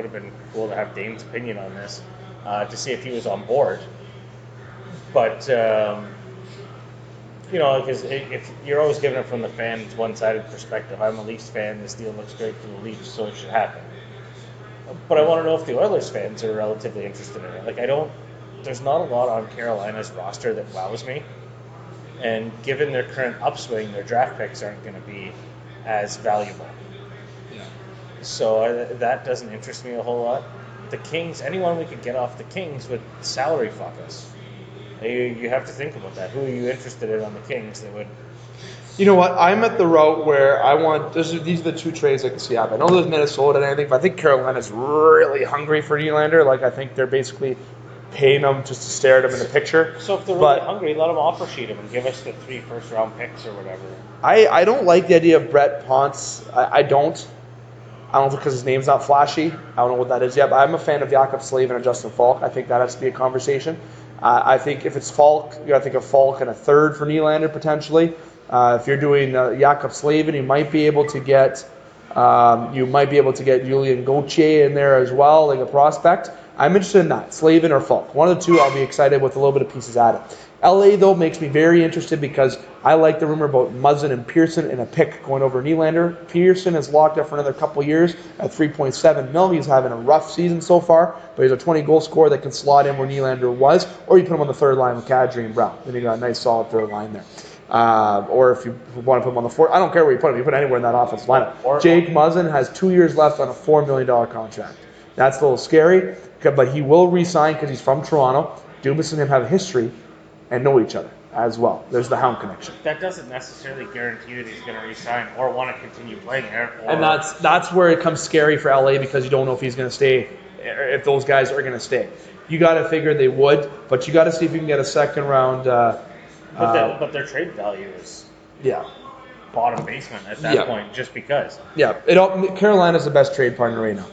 have been cool to have Dane's opinion on this. To see if he was on board. But, because if you're always giving it from the fan's one-sided perspective, I'm a Leafs fan, this deal looks great for the Leafs, so it should happen. But I want to know if the Oilers fans are relatively interested in it. There's not a lot on Carolina's roster that wows me. And given their current upswing, their draft picks aren't going to be as valuable. Yeah. So that doesn't interest me a whole lot. The Kings, anyone we could get off the Kings would salary fuck us. You have to think about that. Who are you interested in on the Kings that would... You know what? I'm at the route where I want... These are the two trades I can see happen. I know there's Minnesota and anything, but I think Carolina's really hungry for Nylander. I think they're basically paying them just to stare at him in the picture. So if they're really hungry, let them offer sheet him and give us the 3 first-round picks or whatever. I don't like the idea of Brett Ponce. I don't. I don't know because his name's not flashy. I don't know what that is yet, but I'm a fan of Jakub Slavin and Justin Falk. I think that has to be a conversation. I think if it's Falk, you got to think of Falk and a third for Nylander potentially. If you're doing Jakub Slavin, you might be able to get Julian Gauthier in there as well, like a prospect. I'm interested in that. Slavin or Falk. One of the two I'll be excited with a little bit of pieces added. LA, though, makes me very interested because I like the rumor about Muzzin and Pearson and a pick going over Nylander. Pearson is locked up for another couple years at $3.7 million. He's having a rough season so far, but he's a 20-goal scorer that can slot in where Nylander was, or you put him on the third line with Kadri and Brown. Then you got a nice, solid third line there. Or if you want to put him on the fourth, I don't care where you put him. You put him anywhere in that offensive lineup. Jake Muzzin has 2 years left on a $4 million contract. That's a little scary, but he will re-sign because he's from Toronto. Dubas and him have a history and know each other as well. There's the Hound connection. That doesn't necessarily guarantee that he's going to resign or want to continue playing there. And that's where it comes scary for LA because you don't know if he's going to stay, if those guys are going to stay. You got to figure they would, but you got to see if you can get a second round. But their trade value is bottom basement at that point, just because. Yeah, Carolina's the best trade partner right now.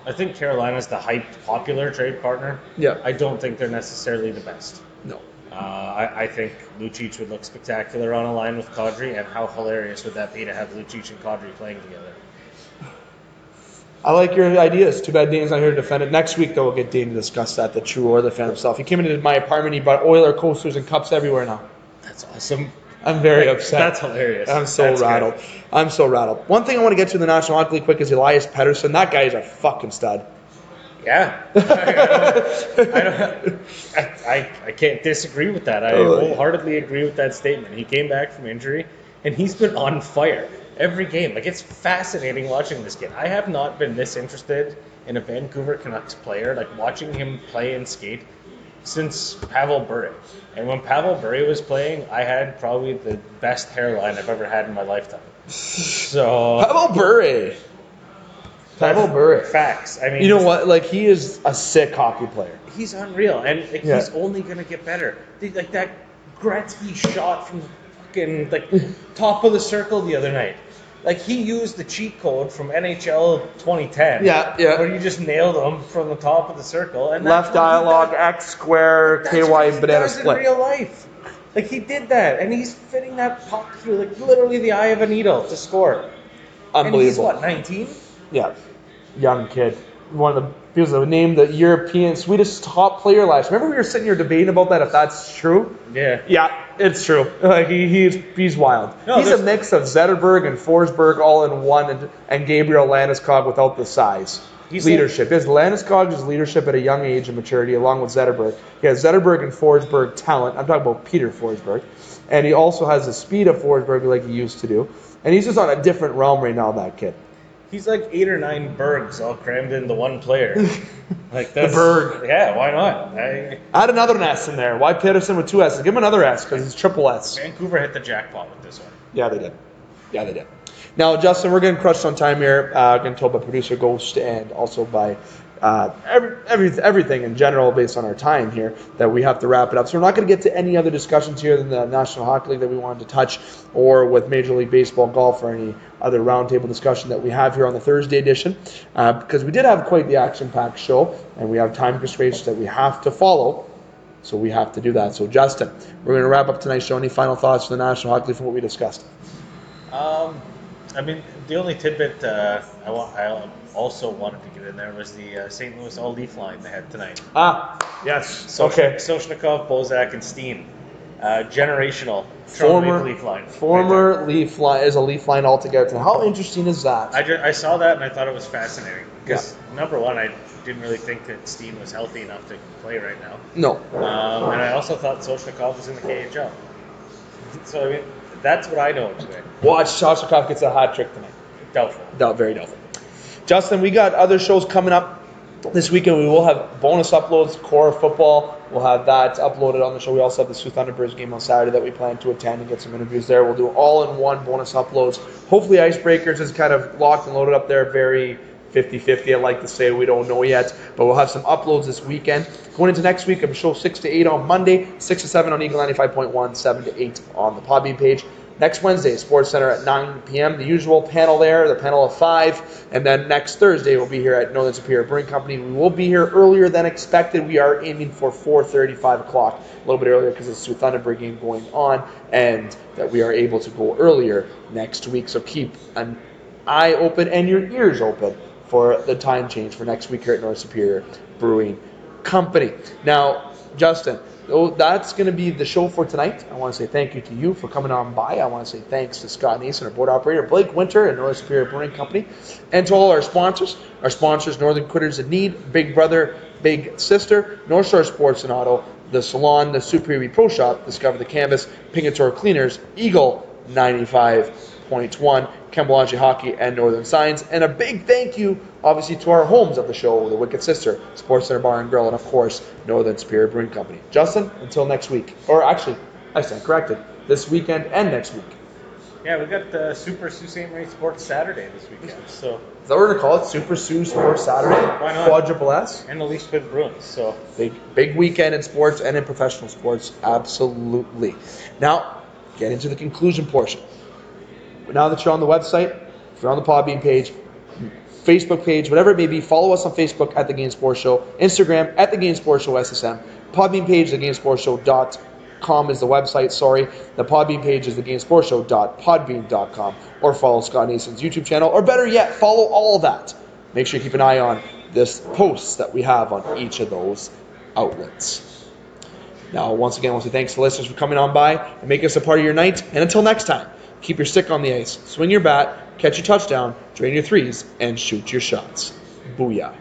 I think Carolina's the hyped, popular trade partner. Yeah. I don't think they're necessarily the best. No. I think Lucic would look spectacular on a line with Kadri, and how hilarious would that be to have Lucic and Kadri playing together? I like your ideas. Too bad Dane's not here to defend it. Next week, though, we'll get Dane to discuss that, the true Oiler fan himself. He came into my apartment, he brought Oiler coasters and cups everywhere now. That's awesome. I'm very upset. That's hilarious. I'm so rattled. Good. I'm so rattled. One thing I want to get to in the National Hockey League quick is Elias Pettersson. That guy is a fucking stud. Yeah. I can't disagree with that. I wholeheartedly agree with that statement. He came back from injury, and he's been on fire every game. Like, it's fascinating watching this kid. I have not been this interested in a Vancouver Canucks player, like watching him play and skate, since Pavel Bure. And when Pavel Bure was playing, I had probably the best hairline I've ever had in my lifetime. So Pavel Bure. Facts. I mean, you know what? Like, he is a sick hockey player. He's unreal, and he's only gonna get better. Like that Gretzky shot from the fucking top of the circle the other night. Like, he used the cheat code from NHL 2010. Yeah. Where you just nailed them from the top of the circle. And left dialogue, X square, KY, banana split. In real life. Like, he did that, and he's fitting that puck through, like, literally the eye of a needle to score. Unbelievable. And he's, 19? Yeah. Young kid. One of the people that named the European Swedish top player last year. Remember we were sitting here debating about that, if that's true? Yeah. Yeah, it's true. Like, he's wild. He's a mix of Zetterberg and Forsberg all in one, and Gabriel Landeskog without the size. Leadership. He has Landeskog's leadership at a young age and maturity, along with Zetterberg. He has Zetterberg and Forsberg talent. I'm talking about Peter Forsberg. And he also has the speed of Forsberg like he used to do. And he's just on a different realm right now, that kid. He's like 8 or 9 Bergs all crammed into one player. Like, that's, the Berg. Yeah, why not? Add another S in there. Why Pettersson with 2 S's? Give him another S because it's triple S. Vancouver hit the jackpot with this one. Yeah, they did. Now, Justin, we're getting crushed on time here. Getting told by producer Ghost and also by everything in general based on our time here that we have to wrap it up. So we're not going to get to any other discussions here than the National Hockey League that we wanted to touch, or with Major League Baseball, golf, or any other roundtable discussion that we have here on the Thursday edition, because we did have quite the action-packed show, and we have time constraints that we have to follow, so we have to do that. So, Justin, we're going to wrap up tonight's show. Any final thoughts for the National Hockey League from what we discussed? I mean, the only tidbit I also wanted to get in there was the St. Louis all-leaf line they had tonight. Yes. Okay. Soshnikov, Bozak, and Steen. Generational Toronto Leaf line. Former Leaf line is a Leaf line altogether. How interesting is that? I saw that and I thought it was fascinating. Because, number one, I didn't really think that Steen was healthy enough to play right now. No. And I also thought Soshnikov was in the KHL. So, I mean, that's what I know today. Watch Soshnikov gets a hat trick tonight. Doubtful. Very doubtful. Justin, we got other shows coming up this weekend. We will have bonus uploads, core football. We'll have that uploaded on the show. We also have the Soo Thunderbirds game on Saturday that we plan to attend and get some interviews there. We'll do all-in-one bonus uploads. Hopefully Icebreakers is kind of locked and loaded up there. Very 50-50, I like to say. We don't know yet. But we'll have some uploads this weekend. Going into next week, I'm show 6 to 8 on Monday, 6 to 7 on Eagle 95.1, 7 to 8 on the Podbean page. Next Wednesday, Sports Center at 9 p.m. The usual panel there, the panel of 5. And then next Thursday, we'll be here at Northern Superior Brewing Company. We will be here earlier than expected. We are aiming for 4:30, 5 o'clock. A little bit earlier because it's the Soo Thunderbird game going on. And that we are able to go earlier next week. So keep an eye open and your ears open for the time change for next week here at Northern Superior Brewing Company. Now, Justin, that's going to be the show for tonight. I want to say thank you to you for coming on by. I want to say thanks to Scott Nason, our board operator, Blake Winter, and Northern Superior Brewing Company, and to all our sponsors. Our sponsors, Northern Quitters in Need, Big Brother, Big Sister, North Shore Sports and Auto, The Salon, The Superior Pro Shop, Discover the Canvas, Pingator Cleaners, Eagle 95.1, Campbell Hockey, and Northern Signs. And a big thank you, obviously, to our homes of the show, the Wicked Sister, Sports Center Bar and Grill, and of course, Northern Superior Brewing Company. Justin, until next week. Or actually, I stand corrected. This weekend and next week. Yeah, we got the Super Sault Ste. Marie Sports Saturday this weekend. So Is that what we're going to call it? Super Soo Sports Saturday? Why not? Quadruple S? And the Least Bit Bruins. So Big weekend in sports and in professional sports. Absolutely. Now, get into the conclusion portion. Now that you're on the website, if you're on the Podbean page, Facebook page, whatever it may be, follow us on Facebook at The Game Sports Show, Instagram at The Game Sports Show SSM, Podbean page, thegamesportshow.com is the website, The Podbean page is thegamesportshow.podbean.com, or follow Scott Nason's YouTube channel, or better yet, follow all of that. Make sure you keep an eye on this posts that we have on each of those outlets. Now, once again, I want to say thanks to listeners for coming on by and making us a part of your night. And until next time, keep your stick on the ice, swing your bat, catch your touchdown, drain your threes, and shoot your shots. Booyah.